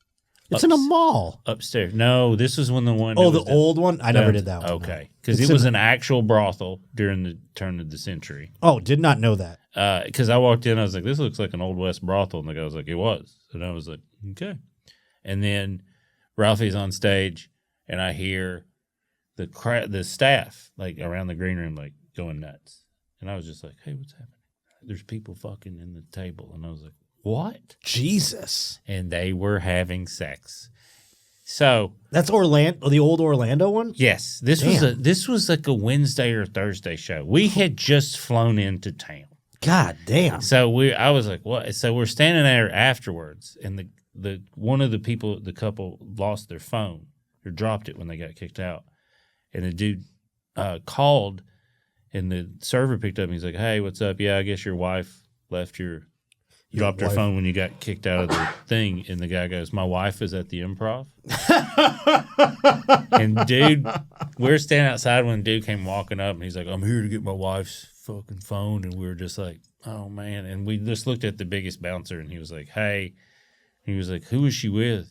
It's in a mall. Upstairs. No, this was when the one. Oh, the old one? I never did that one. Okay. Because it was an actual brothel during the turn of the century. Oh, did not know that. Because I walked in, I was like, this looks like an Old West brothel. And the guy was like, it was. And I was like, okay. And then Ralphie's on stage, and I hear the staff, like, around the green room, like, going nuts. And I was just like, hey, what's happening? There's people fucking in the table. And I was like, what? Jesus. And they were having sex. So That's Orlando, the old Orlando one? yes, this was like a Wednesday or Thursday show. We had just flown into town. God damn. So I was like, what? So we're standing there afterwards, and the one of the couple lost their phone or dropped it when they got kicked out. And the dude called, and the server picked up, and he's like, hey, what's up? Yeah, I guess your wife dropped her phone when you got kicked out of the thing. And the guy goes, my wife is at the Improv. And dude, we're standing outside when the dude came walking up, and he's like, I'm here to get my wife's fucking phone. And we were just like, oh man. And we just looked at the biggest bouncer, and he was like, hey. He was like, who is she with?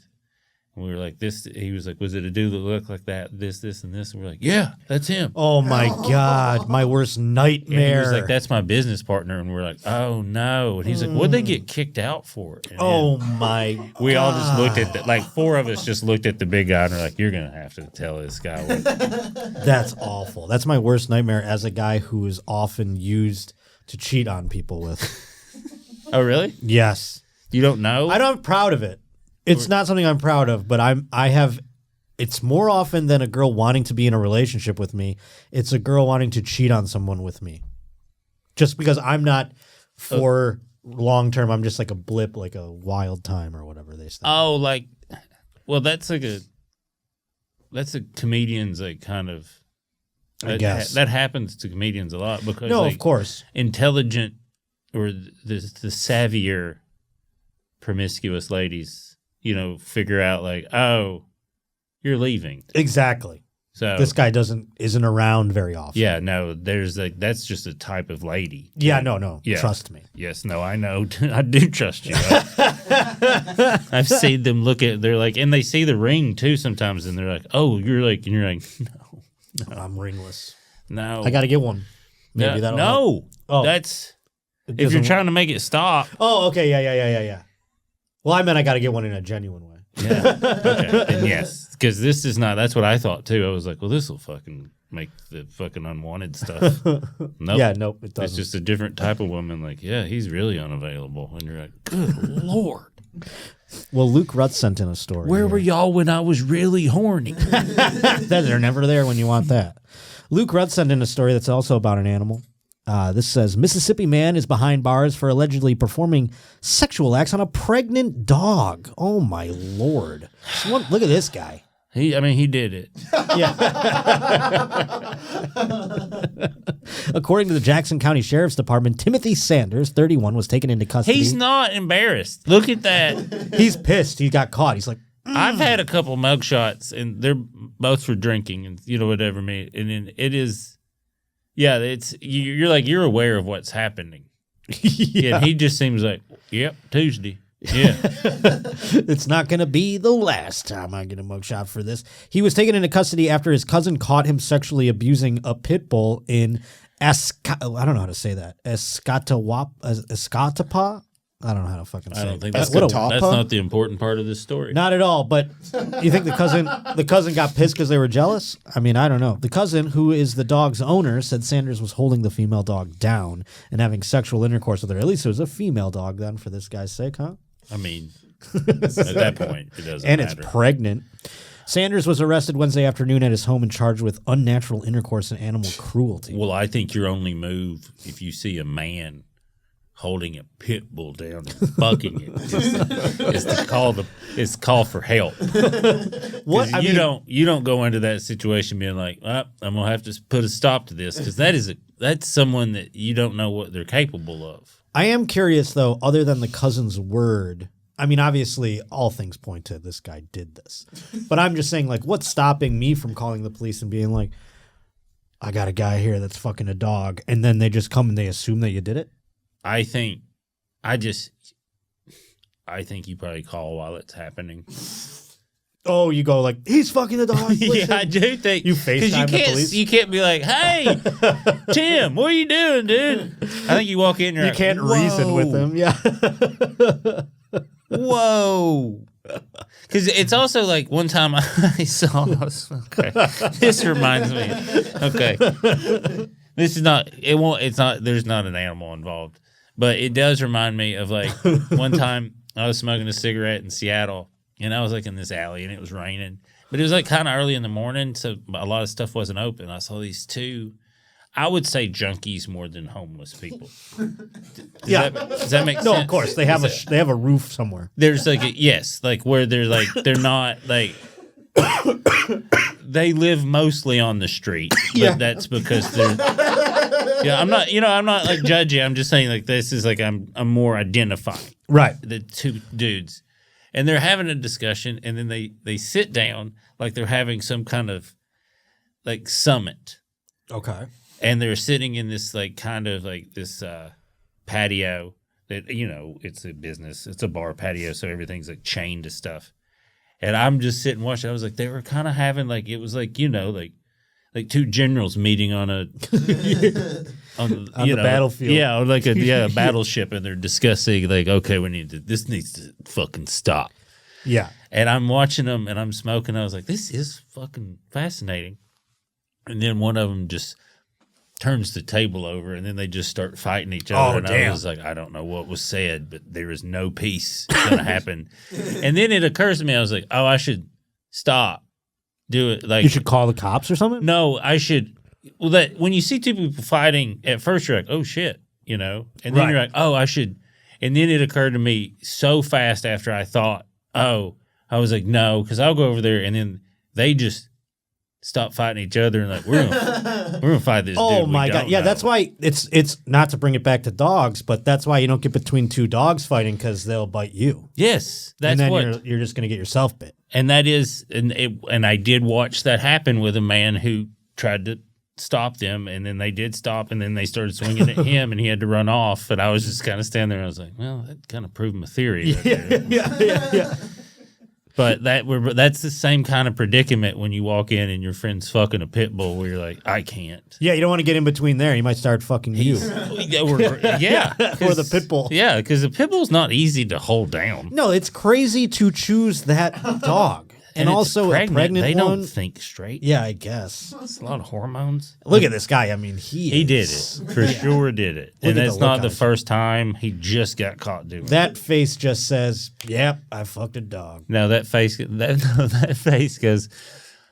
And we were like, this. He was like, was it a dude that looked like that, this, and this? And we're like, yeah, that's him. Oh my God. My worst nightmare. And he was like, that's my business partner. And we're like, oh no. And he's like, what'd they get kicked out for? And oh my we God. all just looked at like 4 of us just looked at the big guy, and we're like, you're going to have to tell this guy what. That's awful. That's my worst nightmare as a guy who is often used to cheat on people with. Oh, really? Yes. You don't know? I'm proud of it. It's not something I'm proud of, but it's more often than a girl wanting to be in a relationship with me. It's a girl wanting to cheat on someone with me. Just because I'm not for long term, I'm just like a blip, like a wild time or whatever they say. Oh, like, well, that's a comedian's like kind of. I guess that happens to comedians a lot because of course, intelligent or the savvier promiscuous ladies, figure out like, oh, you're leaving. Exactly. So this guy isn't around very often. Yeah, no, there's like that's just a type of lady. Yeah, no. Yeah. Trust me. Yes, no, I know. I do trust you. I've seen them look at. They're like, and they see the ring too sometimes, and they're like, "Oh, you're like," and you're like, "No, I'm ringless. no, I got to get one. Maybe that'll help. no." Oh. That's if you're trying to make it stop. Oh, okay, yeah. Well, I meant I got to get one in a genuine way. Yeah. Okay. Then yes, because this is not. That's what I thought too. I was like, well, this will fucking make the fucking unwanted stuff. Nope. Yeah, nope, it doesn't. It's just a different type of woman. Like, yeah, he's really unavailable, and you're like, good lord. Well, Luke Rutt sent in a story. Where were y'all when I was really horny? They're never there when you want that. Luke Rutt sent in a story that's also about an animal. This says, Mississippi man is behind bars for allegedly performing sexual acts on a pregnant dog. Oh, my Lord. Look at this guy. He did it. According to the Jackson County Sheriff's Department, Timothy Sanders, 31, was taken into custody. He's not embarrassed. Look at that. He's pissed. He got caught. He's like, I've had a couple mug shots, and they're both for drinking, and whatever. And then it is, it's you're aware of what's happening. Yeah, and he just seems like, yep, Tuesday. Yeah. It's not going to be the last time I get a mugshot for this. He was taken into custody after his cousin caught him sexually abusing a pit bull in I don't know how to say that. Escatawpa? I don't know how to fucking say it. I don't think that's that's good. that's not the important part of this story. Not at all, but you think the cousin got pissed because they were jealous? I mean, I don't know. The cousin, who is the dog's owner, said Sanders was holding the female dog down and having sexual intercourse with her. At least it was a female dog then, for this guy's sake, huh? I mean, at that point, it doesn't And matter. it's pregnant. Sanders was arrested Wednesday afternoon at his home and charged with unnatural intercourse and animal cruelty. Well, I think your only move, if you see a man holding a pit bull down and bucking it, is to call for help. What? You don't go into that situation being like, I'm gonna have to put a stop to this, because that's someone that you don't know what they're capable of. I am curious, though, other than the cousin's word. I mean, obviously, all things point to this guy did this. But I'm just saying, like, what's stopping me from calling the police and being like, I got a guy here that's fucking a dog, and then they just come and they assume that you did it? I think you probably call while it's happening. Oh, you go like, he's fucking the dog. Yeah, I do think You FaceTime the police? You can't be like, hey, Tim, what are you doing, dude? I think you walk in and you're You like, can't reason with them. Yeah. Whoa. Because it's also like one time I saw. Okay, this reminds me. Okay, this is not. It won't. It's not. There's not an animal involved, but it does remind me of like one time I was smoking a cigarette in Seattle, and I was like in this alley, and it was raining, but it was like kind of early in the morning, so a lot of stuff wasn't open. I saw these two. I would say junkies more than homeless people. Does that make sense? No, of course. They have a roof somewhere. There's like where they're not like they live mostly on the street. But that's because they're I'm not like judging. I'm just saying like this is like I'm more identifying. Right. The two dudes. And they're having a discussion, and then they sit down like they're having some kind of like summit. Okay. And they're sitting in this like kind of like this patio that, it's a business. It's a bar patio, so everything's like chained to stuff. And I'm just sitting watching. I was like, they were kind of having like, it was like, like two generals meeting on a on the battlefield. Yeah, or like a battleship, and they're discussing like, okay, this needs to fucking stop. Yeah. And I'm watching them, and I'm smoking. I was like, this is fucking fascinating. And then one of them just turns the table over, and then they just start fighting each other. Oh, and damn. I was like, I don't know what was said, but there is no peace going to happen. And then it occurs to me, I was like, oh, I should stop. Do it. Like, You should call the cops or something? no, I should. Well, that when you see two people fighting, at first you're like, oh, shit, and then Right. you're like, oh, I should. And then it occurred to me so fast after I thought, oh, I was like, no, because I'll go over there, and then they just stop fighting each other and like we're gonna fight this. Oh dude my we god! don't Yeah, know. that's why it's not to bring it back to dogs, but that's why you don't get between two dogs fighting because they'll bite you. Yes, that's and then what. you're just gonna get yourself bit. And that is, and I did watch that happen with a man who tried to stop them, and then they did stop, and then they started swinging at him, and he had to run off. And I was just kind of standing there. And I was like, well, that kind of proved my theory. Right there. Yeah. But that's the same kind of predicament when you walk in and your friend's fucking a pit bull, where you're like, I can't. Yeah, you don't want to get in between there. You might start fucking you. Or the pit bull. Yeah, because the pit bull's not easy to hold down. No, it's crazy to choose that dog. And it's also a pregnant they one. don't think straight. Yeah, I guess. It's a lot of hormones. Look at this guy. I mean, He did it. For sure did it. Look And at the that's look not on the his first time. He just got caught doing it. That face just says, yep, I fucked a dog. No, that face goes,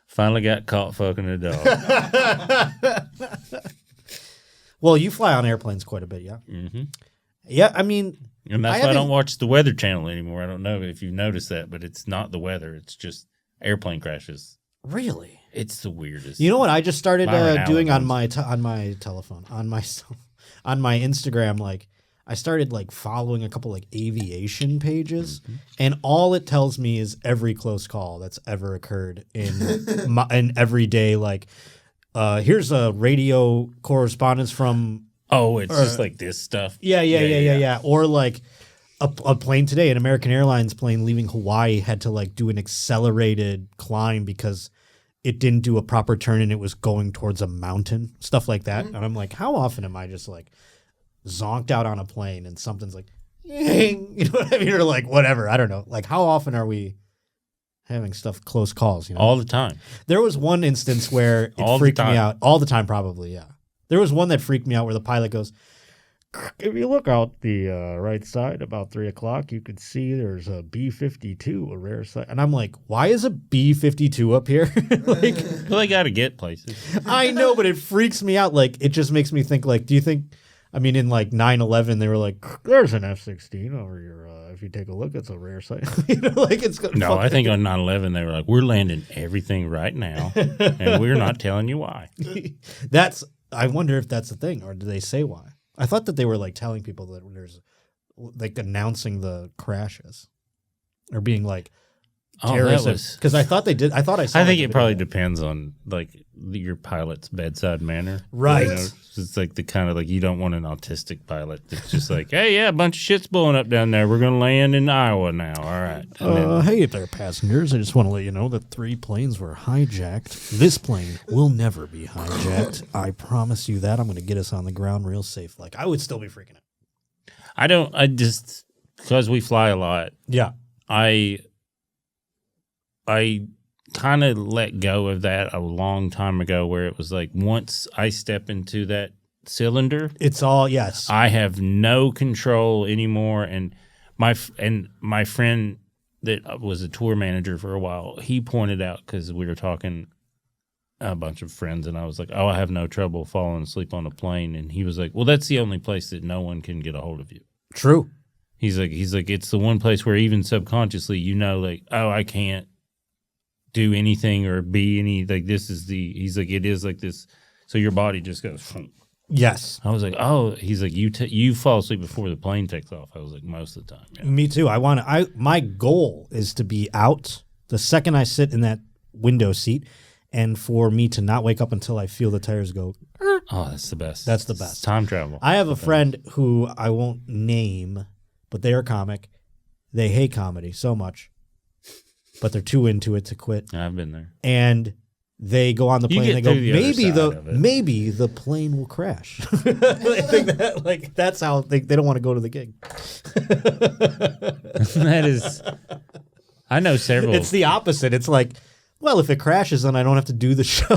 finally got caught fucking a dog. Well, you fly on airplanes quite a bit, yeah? Mm-hmm. Yeah, I mean... And that's why I don't watch the Weather Channel anymore. I don't know if you've noticed that, but it's not the weather. It's just airplane crashes. Really? It's the weirdest. You know what I just started Byron doing Allen on my on my telephone, on my Instagram, like I started like following a couple like aviation pages, and all it tells me is every close call that's ever occurred in in everyday, like here's a radio correspondence from it's just like this stuff. Yeah. Or like a plane today, an American Airlines plane leaving Hawaii had to like do an accelerated climb because it didn't do a proper turn and it was going towards a mountain, stuff like that. And I'm like, how often am I just like zonked out on a plane and something's like, you know what I mean? Or like whatever. I don't know. Like how often are we having stuff, close calls? You know? All the time. There was one instance where it freaked me out. All the time, probably, yeah. There was one that freaked me out where the pilot goes, if you look out the right side about 3 o'clock, you can see there's a B-52, a rare sight. And I'm like, why is a B-52 up here? Like, well, they got to get places. I know, but it freaks me out. Like, it just makes me think, like, do you think, I mean, in like 9/11, they were like, there's an F-16 over your, if you take a look, it's a rare sight. You know, like it's going to No, I think on 9/11, they were like, we're landing everything right now, and we're not telling you why. I wonder if that's the thing, or do they say why? I thought that they were like telling people that there's like announcing the crashes or being like terrorists. Because I thought they did. I thought I saw. I think it probably depends on like your pilot's bedside manner. Right. You know, it's like the kind of like you don't want an autistic pilot that's just like, hey, yeah, a bunch of shit's blowing up down there. We're going to land in Iowa now. All right. Hey there, passengers. I just want to let you know that 3 planes were hijacked. This plane will never be hijacked. I promise you that. I'm going to get us on the ground real safe. Like, I would still be freaking out. I just, because we fly a lot. Yeah. I kind of let go of that a long time ago where it was like once I step into that cylinder, it's all, yes. I have no control anymore. And my friend that was a tour manager for a while, he pointed out, because we were talking a bunch of friends, and I was like, oh, I have no trouble falling asleep on a plane. And he was like, well, that's the only place that no one can get a hold of you. True. He's like, it's the one place where even subconsciously, you know, like, oh, I can't do anything or be any, like, this is he's like, it is like this. So your body just goes, yes. I was like, oh, he's like, you fall asleep before the plane takes off. I was like, most of the time. Yeah. Me too. My goal is to be out the second I sit in that window seat, and for me to not wake up until I feel the tires go. Oh, that's the best. That's the best. It's time travel. I have a friend who I won't name, but they are a comic. They hate comedy so much, but they're too into it to quit. I've been there. And they go on the plane and they go, maybe the plane will crash. They think that, like, that's how they don't want to go to the gig. That is, I know several. It's the opposite. It's like, well, if it crashes, then I don't have to do the show.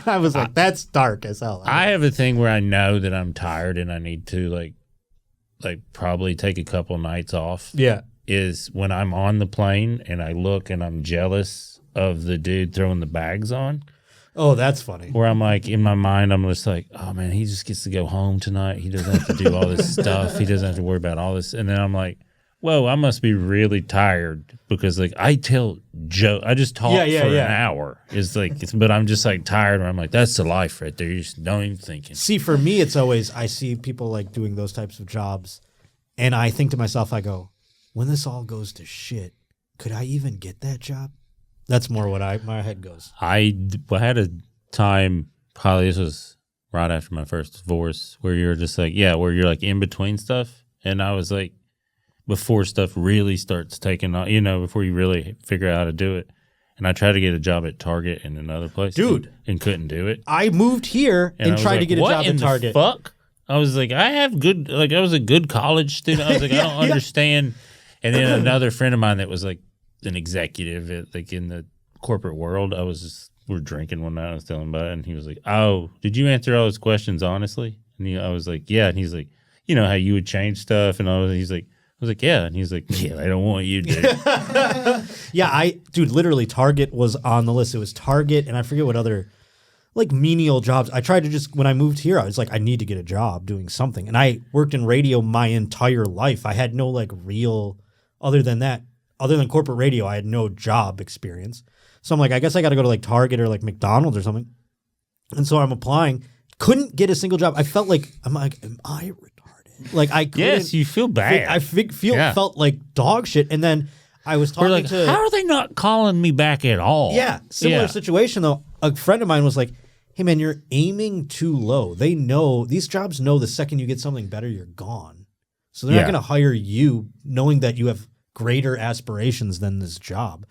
I was like, that's dark as hell. I have a thing where I know that I'm tired and I need to like probably take a couple nights off. Yeah. Is when I'm on the plane and I look and I'm jealous of the dude throwing the bags on. Oh, that's funny. Where I'm like, in my mind, I'm just like, oh man, he just gets to go home tonight. He doesn't have to do all this stuff. He doesn't have to worry about all this. And then I'm like, whoa, I must be really tired because like I just talk for an hour. It's like, but I'm just like tired. Or I'm like, that's the life right there. You just don't even think it. See, for me, it's always, I see people like doing those types of jobs, and I think to myself, I go, when this all goes to shit, could I even get that job? That's more what my head goes. I had a time, probably this was right after my first divorce, where you're just like, where you're like in between stuff. And I was like, before stuff really starts taking off, before you really figure out how to do it. And I tried to get a job at Target in another place. Dude. And couldn't do it. I moved here and tried to get a job at Target. What in the fuck? I was like, I was a good college student. I was like, I don't understand. And then another friend of mine that was like an executive in the corporate world, we're drinking one night. I was telling him about it, and he was like, "Oh, did you answer all his questions honestly?" And I was like, "Yeah." And he's like, "You know how you would change stuff?" And I was like, "Yeah." And he's like, "Yeah, I don't want you to." Yeah, literally Target was on the list. It was Target, and I forget what other like menial jobs. I tried to when I moved here, I was like, I need to get a job doing something. And I worked in radio my entire life. I had no like real, other than corporate radio, I had no job experience. So I'm like, I guess I got to go to like Target or like McDonald's or something. And so I'm applying. Couldn't get a single job. I felt like, am I retarded? Like I couldn't. Yes, you feel bad. I felt like dog shit. And then I was We're talking like, to. how are they not calling me back at all? Yeah, similar situation though. A friend of mine was like, hey man, you're aiming too low. They know, these jobs know the second you get something better, you're gone. So they're not going to hire you knowing that you have greater aspirations than this job.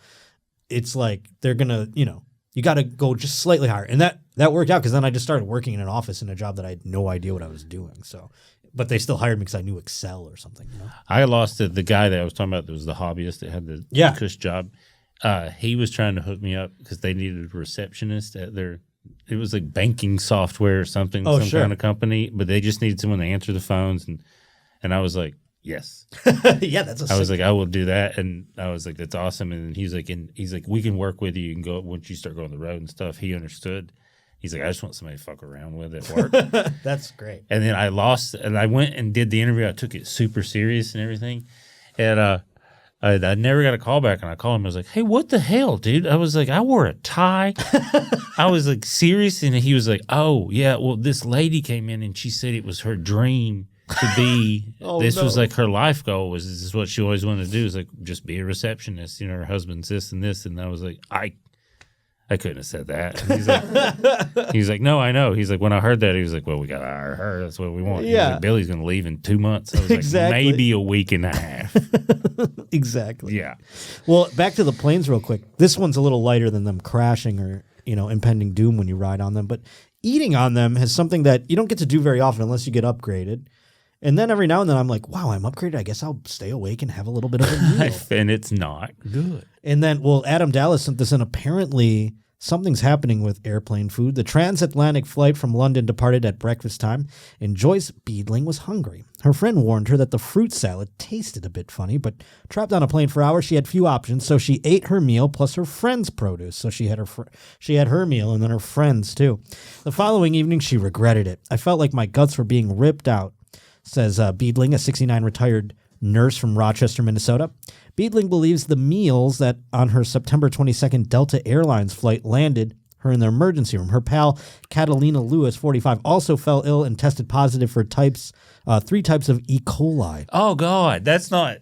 It's like they're going to, you got to go just slightly higher. And that worked out because then I just started working in an office in a job that I had no idea what I was doing. So, but they still hired me because I knew Excel or something. I lost it. The guy that I was talking about that was the hobbyist that had the cush job. He was trying to hook me up because they needed a receptionist at their – it was like banking software or something, kind of company, but they just needed someone to answer the phones. And I was like, yes. Yeah, that's I was like, I will do that. And I was like, that's awesome. And he's like, we can work with you. You can go once you start going on the road and stuff. He understood. He's like, I just want somebody to fuck around with at work. That's great. And then I lost, and I went and did the interview. I took it super serious and everything. And I never got a call back, and I called him. I was like, hey, what the hell, dude? I was like, I wore a tie. I was like, serious? And he was like, oh, yeah, well, this lady came in, and she said it was her dream to be, was like her life goal was, this is what she always wanted to do, is like just be a receptionist. Her husband's this and this. And I was like, I couldn't have said that. And he's like, no, I know. He's like, when I heard that, he was like, well, we got to hire her. That's what we want. Yeah. He's like, Billy's going to leave in 2 months. I was Exactly. like, maybe a week and a half. Exactly. Yeah. Well, back to the planes real quick. This one's a little lighter than them crashing or, impending doom when you ride on them. But eating on them has something that you don't get to do very often unless you get upgraded. And then every now and then I'm like, wow, I'm upgraded. I guess I'll stay awake and have a little bit of a meal. And it's not good. And then, Adam Dallas sent this in. Apparently, something's happening with airplane food. The transatlantic flight from London departed at breakfast time, and Joyce Beedling was hungry. Her friend warned her that the fruit salad tasted a bit funny, but trapped on a plane for hours, she had few options, so she ate her meal plus her friend's produce. So she had her meal and then her friend's too. The following evening, she regretted it. I felt like my guts were being ripped out, says Beedling, a 69 retired nurse from Rochester, Minnesota. Beedling believes the meals that on her September 22nd Delta Airlines flight landed her in the emergency room. Her pal, Catalina Lewis, 45, also fell ill and tested positive for 3 types of E. coli. Oh God, that's not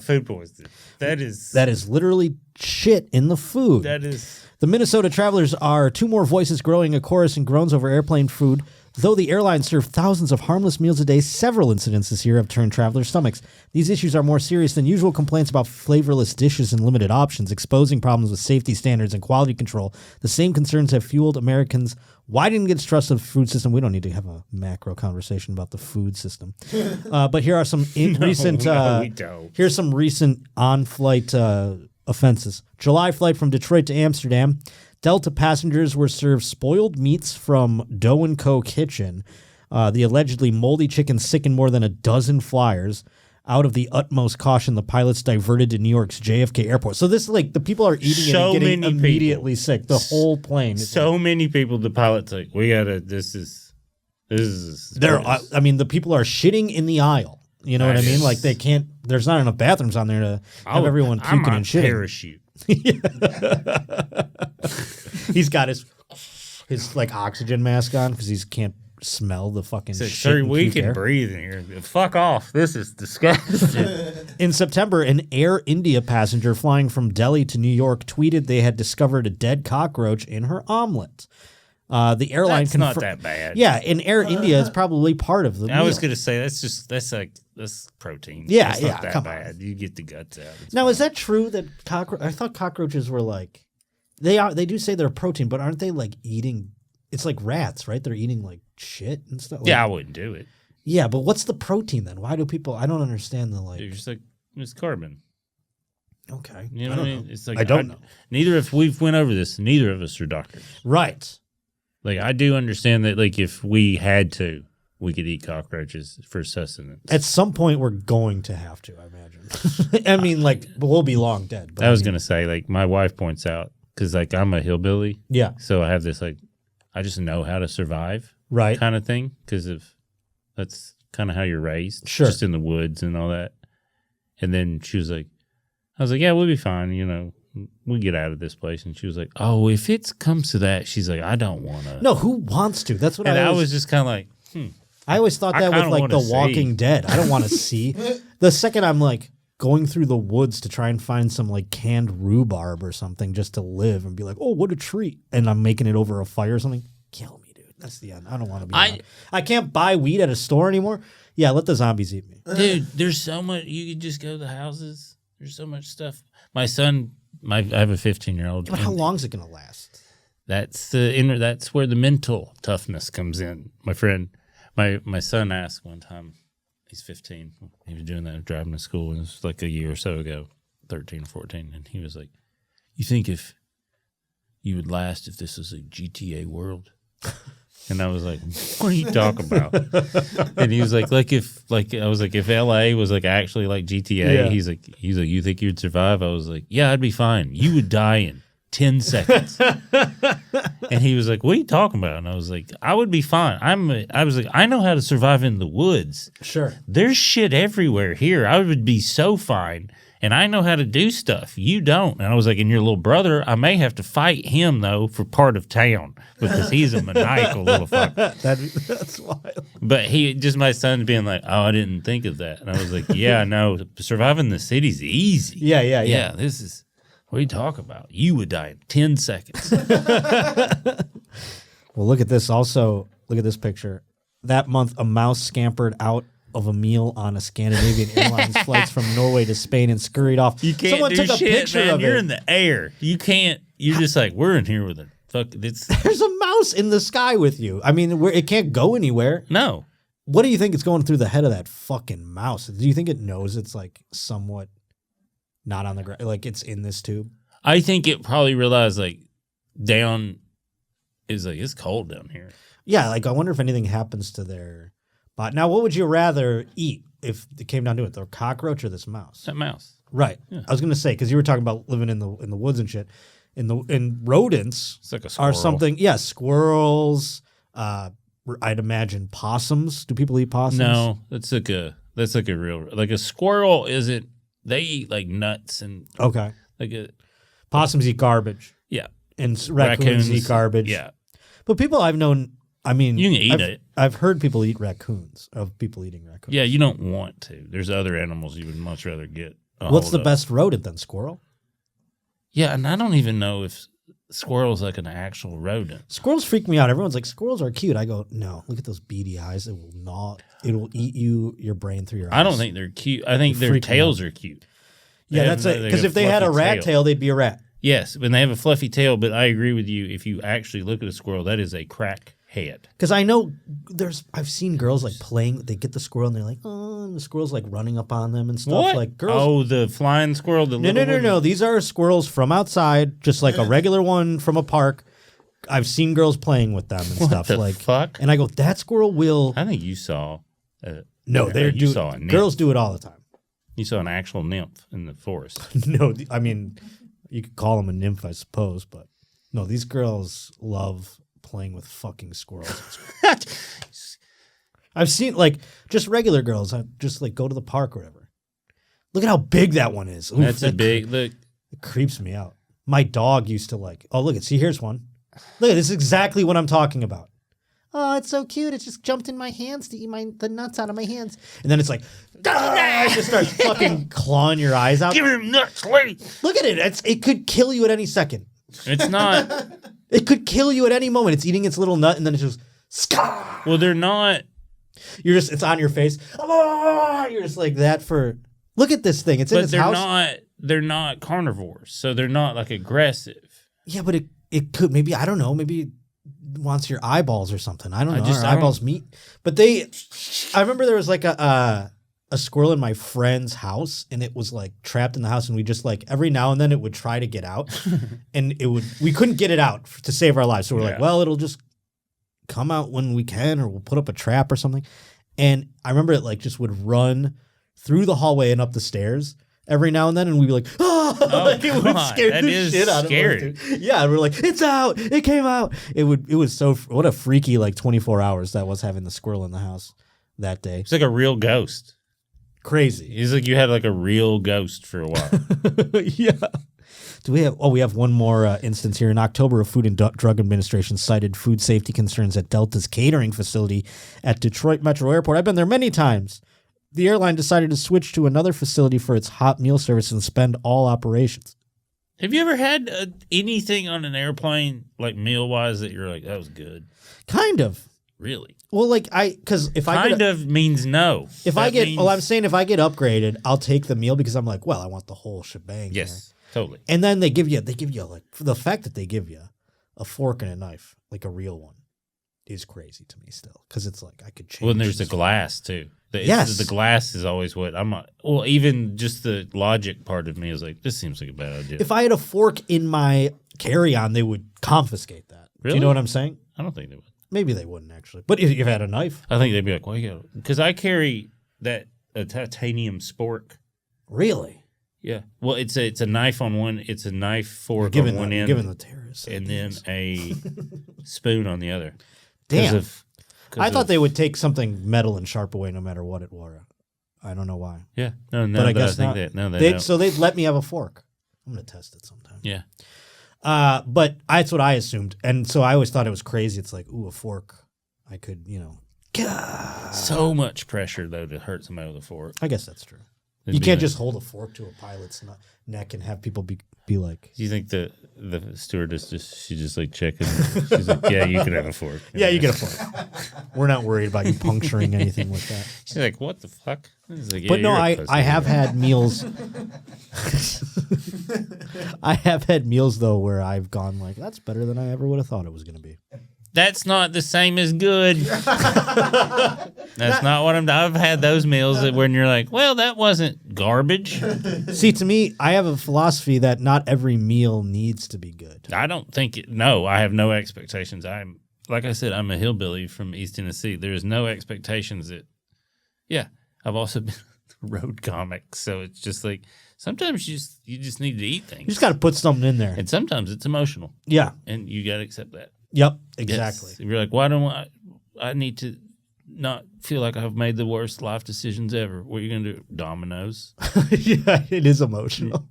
food poisoning. That is literally shit in the food. That is. The Minnesota travelers are 2 more voices growing a chorus and groans over airplane food. Though the airline served thousands of harmless meals a day, several incidents this year have turned travelers' stomachs. These issues are more serious than usual complaints about flavorless dishes and limited options, exposing problems with safety standards and quality control. The same concerns have fueled Americans' widening distrust of the food system. We don't need to have a macro conversation about the food system. But here are some recent here's some recent on-flight offenses. July flight from Detroit to Amsterdam. Delta passengers were served spoiled meats from Doe & Co. Kitchen. The allegedly moldy chicken sickened more than a dozen flyers. Out of the utmost caution, the pilots diverted to New York's JFK airport. So this is like the people are eating it and getting immediately sick. The whole plane. So many people, the pilot's like, we gotta, this is. I mean, the people are shitting in the aisle. You know what I mean? Like they can't, there's not enough bathrooms on there to have everyone puking and shitting. Parachute. He's got his like oxygen mask on because he can't smell the fucking shit. Sir, and we puke can air. breathe in here. Fuck off. This is disgusting. In September, an Air India passenger flying from Delhi to New York tweeted they had discovered a dead cockroach in her omelet. The airline That's not that bad. Yeah, and Air India is probably part of the meal. I was gonna say that's protein. Yeah, that's yeah, not that come bad. on. You get the guts out. It's Now, fine. is that true that I thought cockroaches were like they do say they're protein, but aren't they like eating? It's like rats, right? They're eating like shit and stuff. Like, Yeah, I wouldn't do it. Yeah, but what's the protein then? Why do people? I don't understand the like. It's just like it's carbon. Okay, You know what I mean? It's like I don't know. Neither if we've went over this. Neither of us are doctors. Right. Like I do understand that. Like if we had to, we could eat cockroaches for sustenance. At some point, we're going to have to. I imagine. I mean, like we'll be long dead. But I was gonna say, like my wife points out, because like I'm a hillbilly. Yeah. So I have this like, I just know how to survive. Right. Kind of thing, because that's kind of how you're raised. Sure. Just in the woods and all that. And then she was like, I was like, yeah, we'll be fine. You know, we get out of this place. And she was like, oh, if it comes to that, she's like, I don't want to. No, who wants to? That's what And I I was was just kind of like, I always thought I that with kinda like The wanna Walking see. Dead. I don't want to see. The second I'm like going through the woods to try and find some like canned rhubarb or something just to live and be like, oh, what a treat. And I'm making it over a fire or something. Kill me, dude. That's the end. I don't want to be around. I can't buy weed at a store anymore. Yeah, let the zombies eat me. dude, there's so much. You could just go to the houses. There's so much stuff. My son, I have a 15-year-old. But how long is it going to last? That's that's where the mental toughness comes in. My friend, my son asked one time, he's 15. He was doing that, driving to school, and it was like a year or so ago, 13 or 14. And he was like, you think if you would last if this was a GTA world? And I was like, what are you talking about? And he was like I was like, if LA was like actually like GTA, Yeah. he's like, you think you'd survive? I was like, yeah, I'd be fine. You would die in 10 seconds. And he was like, what are you talking about? And I was like, I would be fine. I was like, I know how to survive in the woods. Sure. There's shit everywhere here. I would be so fine. And I know how to do stuff. You don't. And I was like, and your little brother, I may have to fight him, though, for part of town because he's a maniacal little fuck. That's wild. But my son being like, oh, I didn't think of that. And I was like, yeah, no, surviving the city's easy. Yeah. This is, what are you talking about? You would die in 10 seconds. Well, look at this. Also, look at this picture. That month, a mouse scampered out of a meal on a Scandinavian Airlines flights from Norway to Spain and scurried off. You can't Someone do took a shit, picture man. of You're it. in the air. You can't, you're just like, we're in here with a fuck. It's, There's a mouse in the sky with you. I mean, it can't go anywhere. no. What do you think is going through the head of that fucking mouse? Do you think it knows it's like somewhat not on the ground, like it's in this tube? I think it probably realized like down is like, it's cold down here. Yeah, like I wonder if anything happens to their body. Now, what would you rather eat if it came down to it, the cockroach or this mouse? That mouse. Right. I was gonna say because you were talking about living in the woods and shit. In rodents It's like a are squirrel. something. Yeah, squirrels. I'd imagine possums. Do people eat possums? No, that's like a real, like a squirrel isn't, they eat like nuts and Okay. like a, Possums eat garbage, yeah. and raccoons eat garbage. Yeah. But people I've known, I mean, You can eat it. I've heard people eat raccoons. Of people eating raccoons. Yeah, you don't want to. There's other animals you would much rather get. What's the best rodent then? Squirrel. Yeah, and I don't even know if squirrel's like an actual rodent. Squirrels freak me out. Everyone's like, squirrels are cute. I go, no, look at those beady eyes. It will not. It will eat your brain through your eyes. I don't think they're cute. I think their freak me tails are cute. Yeah, They that's have- it. they Because have if they had a fluffy rat tail, they'd be a rat. Yes, when they have a fluffy tail, but I agree with you. If you actually look at a squirrel, that is a crack head. Because I know I've seen girls like playing. They get the squirrel and they're like, oh, and the squirrel's like running up on them and stuff. What? Like girls. Oh, the flying squirrel. The No. These are squirrels from outside, just like a regular one from a park. I've seen girls playing with them and stuff. the like, fuck? And I go, that squirrel will. I think you saw. No, they're you saw a nymph. girls do it all the time. You saw an actual nymph in the forest. No, I mean, you could call them a nymph, I suppose, but no, these girls love playing with fucking squirrels. I've seen like just regular girls. I just like go to the park or whatever. Look at how big that one is. Oof, That's a that big look. It creeps me out. My dog used to like. Oh, look at. See, here's one. Look, this is exactly what I'm talking about. Oh, it's so cute. It just jumped in my hands to eat the nuts out of my hands. And then it's like, it just starts fucking clawing your eyes out. Give him nuts, lady. Look at it. It could kill you at any second. It's not. It could kill you at any moment. It's eating its little nut and then it's just, Ska! Well, they're not. It's on your face. Oh, you're just like that for, look at this thing. It's in But its they're house. not. They're not carnivores, so they're not like aggressive. Yeah, but it could, maybe, I don't know, maybe it wants your eyeballs or something. I don't know. I Our eyeballs meet. But I remember there was like a squirrel in my friend's house and it was like trapped in the house and we just like every now and then it would try to get out and we couldn't get it out to save our lives. So we're like, well, it'll just come out when we can or we'll put up a trap or something. And I remember it like just would run through the hallway and up the stairs every now and then, and we'd be like, "Oh!" like it would God, scare that the is shit out scary. of us. Dude. Yeah, and we're like, "It's out! It came out!" It was so what a freaky like 24 hours that was having the squirrel in the house that day. It's like a real ghost. Crazy. It's like you had like a real ghost for a while. Yeah. Do we have? Oh, we have one more instance here. In October, a Food and Drug Administration cited food safety concerns at Delta's catering facility at Detroit Metro Airport. I've been there many times. The airline decided to switch to another facility for its hot meal service and suspend all operations. Have you ever had anything on an airplane, like meal-wise, that you're like, that was good? Kind of. Really? Well, like because if I Kind of means no. if I get, well, I'm saying if I get upgraded, I'll take the meal because I'm like, well, I want the whole shebang. Yes, totally. And then they give you like the fact that they give you a fork and a knife, like a real one, is crazy to me still because it's like I could change. Well, and there's the this. glass too. Yes. The glass is always what I'm not. Well, even just the logic part of me is like, this seems like a bad idea. If I had a fork in my carry-on, they would confiscate that. Do Really? you know what I'm saying? I don't think they would. Maybe they wouldn't actually. But if you had a knife, I think they'd be like, well, you got because I carry a titanium spork. really, Yeah. Well, it's a knife on one. It's a knife fork given on one the, end, given the terrorists, and then a spoon on the other. Damn. 'Cause I thought of- they would take something metal and sharp away no matter what it were. I don't know why. Yeah. No. But I guess think not. that. No, they They'd, don't. so they'd let me have a fork. I'm gonna test it sometime. Yeah. But that's what I assumed, and so I always thought it was crazy. It's like, ooh, a fork. I could, So much pressure though to hurt somebody with a fork. I guess that's true. It'd You be can't like- just hold a fork to a pilot's neck and have people be like, Do you think the stewardess she's just like checking? She's like, yeah, you can have a fork. yeah, you get a fork. We're not worried about you puncturing anything with that. She's like, what the fuck? He's like, yeah, But no, you're a I pussy. have had meals. I have had meals though where I've gone like, that's better than I ever would have thought it was going to be. That's not the same as good. That's not what I've had those meals that when you're like, well, that wasn't garbage. See, to me, I have a philosophy that not every meal needs to be good. I don't think it. No, I have no expectations. I'm like I said, I'm a hillbilly from East Tennessee. There's no expectations that. Yeah, I've also been a road comic, so it's just like sometimes you just need to eat You things, just got to put something in there. and sometimes it's emotional, Yeah. and you got to accept that. Yep. Exactly. Yes. You're like, why don't I need to not feel like I've made the worst life decisions ever? What are you gonna do? Dominoes? Yeah, it is emotional.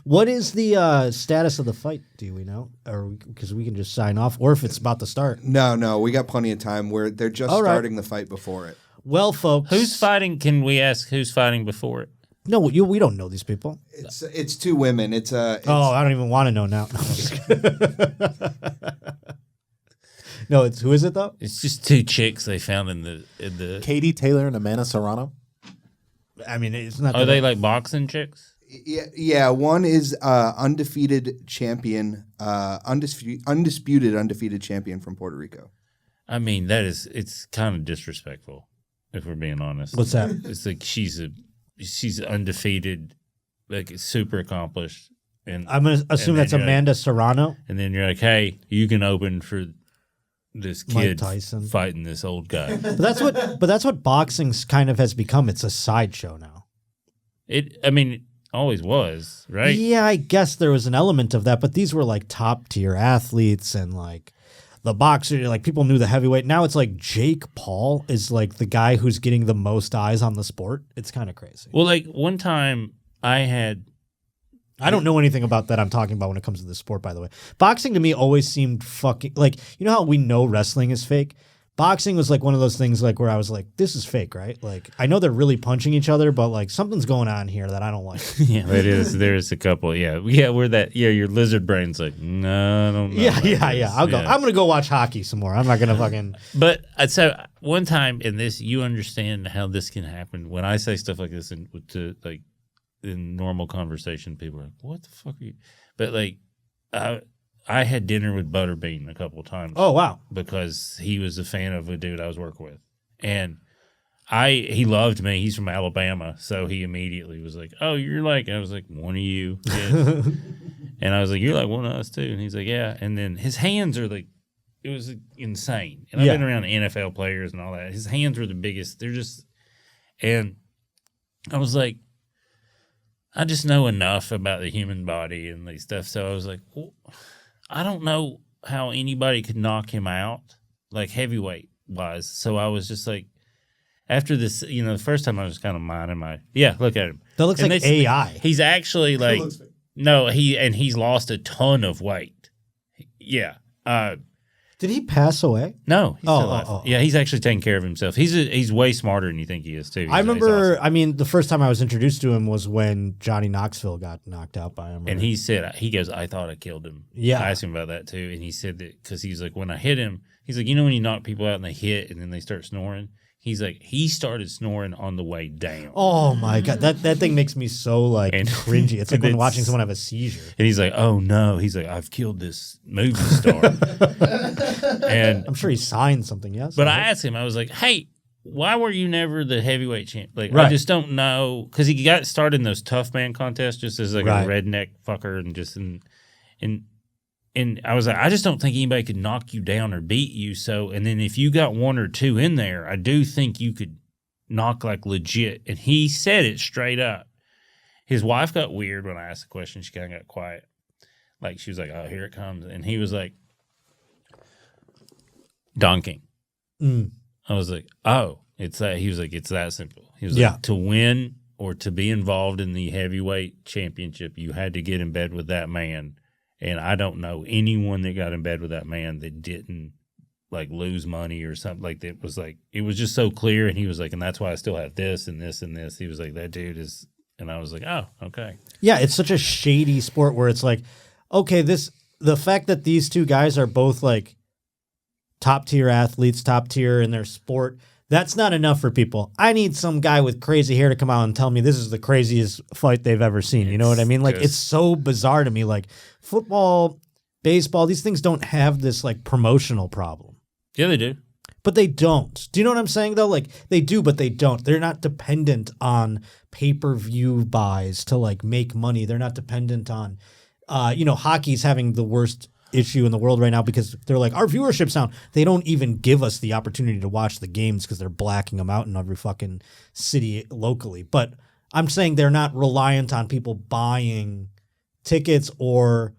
What is the status of the fight? Do we know, or because we can just sign off, or if it's about to start? No, we got plenty of time. They're just All right. starting the fight before it. Well, folks, Who's fighting? Can we ask who's fighting before it? No, we don't know these people. It's two women. It's Oh, I don't even want to know now. No, I'm just kidding. No, it's who is it though? It's just two chicks they found in the. Katie Taylor and Amanda Serrano. I mean, it's not. Are they like boxing chicks? Yeah. One is undefeated champion, undisputed undefeated champion from Puerto Rico. I mean, it's kind of disrespectful if we're being honest. What's that? It's like she's undefeated, like super accomplished, and I'm gonna assume then that's you're like- Amanda Serrano. and then you're like, hey, you can open for this Mike kid Tyson. fighting this old guy. But that's what boxing kind of has become. It's a sideshow now. I mean, it always was, right? Yeah, I guess there was an element of that, but these were like top tier athletes and like the boxer, like people knew the heavyweight. Now it's like Jake Paul is like the guy who's getting the most eyes on the sport. It's kind of crazy. Well, like one time I don't know anything about that I'm talking about when it comes to this sport, by the way. Boxing to me always seemed fucking like, you know how we know wrestling is fake? Boxing was like one of those things like where I was like, this is fake, right? Like I know they're really punching each other, but like something's going on here that I don't like. yeah, it is. There's a couple. Yeah. We're that. Yeah, your lizard brain's like, no, I don't know. Yeah. about this." I'll go. I'm gonna go watch hockey some more. I'm not gonna fucking. But so one time in this, you understand how this can happen. When I say stuff like this in normal conversation, people are like, "What the fuck are you?" But like, I had dinner with Butterbean a couple of times. Oh wow. Because he was a fan of a dude I was working with, and he loved me. He's from Alabama, so he immediately was like, "Oh, you're like," I was like, "One of you," yes. And I was like, "You're like one of us too," and he's like, "Yeah." And then his hands are like, it was insane. And I've Yeah. been around NFL players and all that. His hands were the biggest. They're just, and I was like, I just know enough about the human body and these stuff. So I was like, well, I don't know how anybody could knock him out, like heavyweight wise. So I was just like, after this, the first time I was kind of minding look at him. That looks And like AI. He's actually like, No, he's lost a ton of weight. Yeah. Did he pass away? No. He's Oh, still alive. oh. Yeah, he's actually taking care of himself. He's way smarter than you think he is too. I He's remember. awesome. I mean, the first time I was introduced to him was when Johnny Knoxville got knocked out by him. And he said, he goes, I thought I killed him. Yeah. I asked him about that too. And he said that because he's like, when I hit him, he's like, you know, when you knock people out and they hit and then they start snoring? He's like, he started snoring on the way down. Oh my god, that thing makes me so like And- cringy. It's like and when it's- watching someone have a seizure. And he's like, oh no. He's like, I've killed this movie star. And I'm sure he signed something. Yes, but I asked him, I was like, hey, why were you never the heavyweight champ? Like, Right. I just don't know. Because he got started in those tough man contests just as like Right. a redneck fucker and just and I was like, I just don't think anybody could knock you down or beat you. So, and then if you got one or two in there, I do think you could knock like legit. And he said it straight up. His wife got weird when I asked the question. She kind of got quiet. Like she was like, oh, here it comes. And he was like, donking. Mm. I was like, oh, it's that. He was like, it's that simple. He was Yeah. like, to win or to be involved in the heavyweight championship, you had to get in bed with that man. And I don't know anyone that got in bed with that man that didn't like lose money or something like that. Was like, it was just so clear. And he was like, and that's why I still have this and this and this. He was like, that dude is, and I was like, oh, okay. Yeah, it's such a shady sport where it's like, okay, the fact that these two guys are both like top tier athletes, top tier in their sport, that's not enough for people. I need some guy with crazy hair to come out and tell me this is the craziest fight they've ever seen. You know what I mean? Like, it's so bizarre to me. Like, football, baseball, these things don't have this like promotional problem. Yeah, they do. But they don't. Do you know what I'm saying, though? Like, they do, but they don't. They're not dependent on pay-per-view buys to, like, make money. They're not dependent on, hockey's having the worst issue in the world right now because they're like, our viewership's down. They don't even give us the opportunity to watch the games because they're blacking them out in every fucking city locally. But I'm saying they're not reliant on people buying tickets or,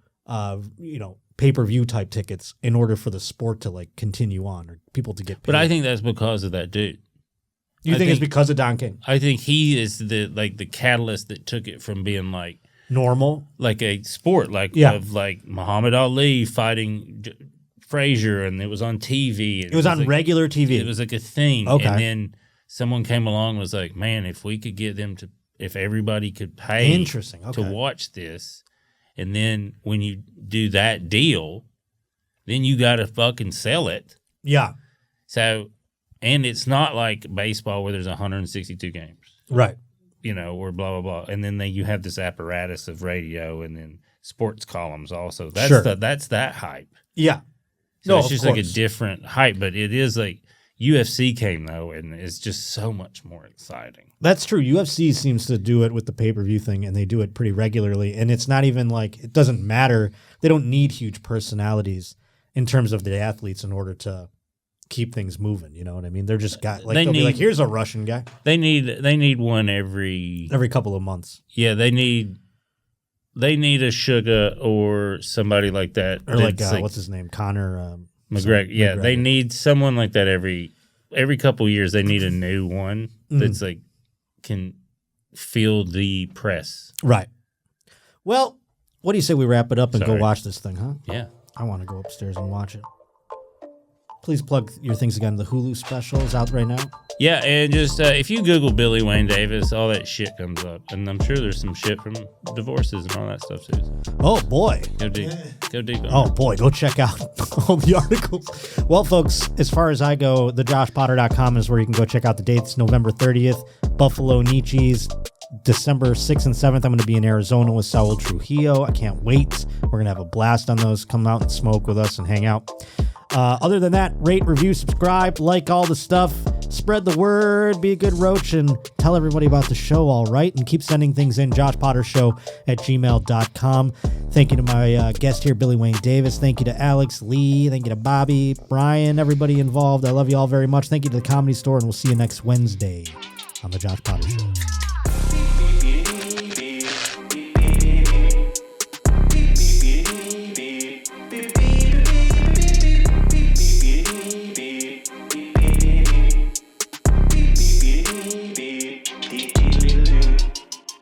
pay-per-view type tickets in order for the sport to like continue on or people to get paid. But I think that's because of that dude. You I think it's think- because of Don King? I think he is the catalyst that took it from being like Normal? a sport Yeah. of like Muhammad Ali fighting Frazier, and it was on TV. It was on like, regular TV. It was like a thing. Okay. And then someone came along and was like, man, if we could get them to, if everybody could pay Interesting. Okay. to watch this, and then when you do that deal, then you got to fucking sell it. Yeah. So, and it's not like baseball where there's 162 games. Right. Or blah, blah, blah. And then you have this apparatus of radio and then sports columns also. That's Sure. that's that hype. Yeah. So No, it's of just like a course. different hype, but it is like UFC came though, and it's just so much more exciting. That's true. UFC seems to do it with the pay-per-view thing, and they do it pretty regularly. And it's not even like, it doesn't matter. They don't need huge personalities in terms of the athletes in order to keep things moving. You know what I mean? They're just got like, they'll be like, here's a Russian guy They need one every couple of months. yeah, they need a Sugar or somebody like that. Or like, that's what's his name? Connor McGregor. Yeah, they McGregor. need someone like that every couple years. They need a new one that's like can feel the press. Right. Well, what do you say we wrap it up and Sorry. go watch this thing, huh? Yeah. I want to go upstairs and watch it. Please plug your things again. The Hulu special is out right now. Yeah, and just if you Google Billy Wayne Davis, all that shit comes up, and I'm sure there's some shit from divorces and all that stuff too. So Oh, boy. go deep. On Oh, it. boy. Go check out all the articles. Well, folks, as far as I go, thejoshpotter.com is where you can go check out the dates. November 30th, Buffalo Nietzsche's. December 6th and 7th, I'm going to be in Arizona with Saul Trujillo. I can't wait. We're going to have a blast on those. Come out and smoke with us and hang out. Other than that, rate, review, subscribe, like all the stuff. Spread the word, be a good roach, and tell everybody about the show, all right? And keep sending things in, joshpottershow@gmail.com. Thank you to my guest here, Billy Wayne Davis. Thank you to Alex, Lee. Thank you to Bobby, Brian, everybody involved. I love you all very much. Thank you to the Comedy Store, and we'll see you next Wednesday on The Josh Potter Show.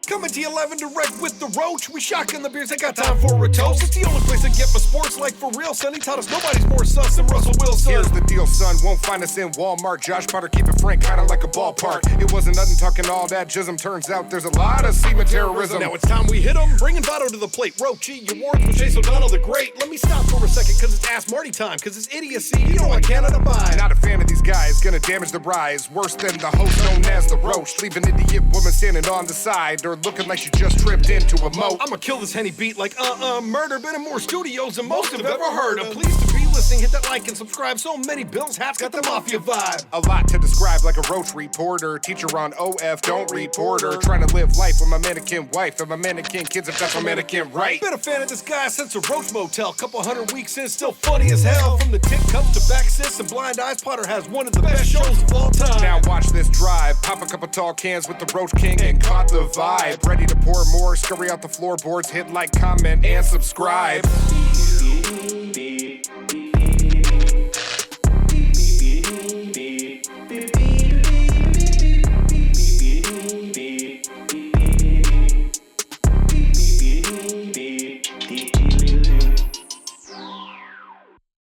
Coming to 2011 direct with the Roach. We shotgun the beers, I got time for a toast. It's the only place I get my sports like for real, son. He taught us nobody's more sus than Russell Wilson. Here's the deal, son. Won't find us in Walmart. Josh Potter, keep it frank, kinda like a ballpark. It wasn't nothing talking all that jism. Turns out there's a lot of semen terrorism. Now it's time we hit 'em. Bringing Votto to the plate. Roachy, your wards with Chase O'Donnell the Great. Let me stop for a second, cause it's Ask Marty time. Cause it's idiocy, you know I cannot abide. Not a fan of these guys, gonna damage the rise. Worse than the host known as the Roach. Leave an idiot woman standing on the side or looking like she just tripped into a moat. I'ma kill this Henny beat like murder. Been in more studios than most have ever heard. I'm pleased to be listening. Hit that like and subscribe. So many Bills hats got the mafia vibe. A lot to describe like a Roach reporter. Teacher on OF, don't report her. Trying to live life with my mannequin wife and my mannequin kids if that's my mannequin right. Been a fan of this guy since the Roach Motel. Couple 100 weeks in, still funny as hell. From the tit cups to back sis and blind eyes, Potter has one of the best shows of all time. Now watch this drive. Pop a couple tall cans with the Roach King and caught the vibe. Ready to pour more, scurry out the floorboards, hit like, comment, and subscribe.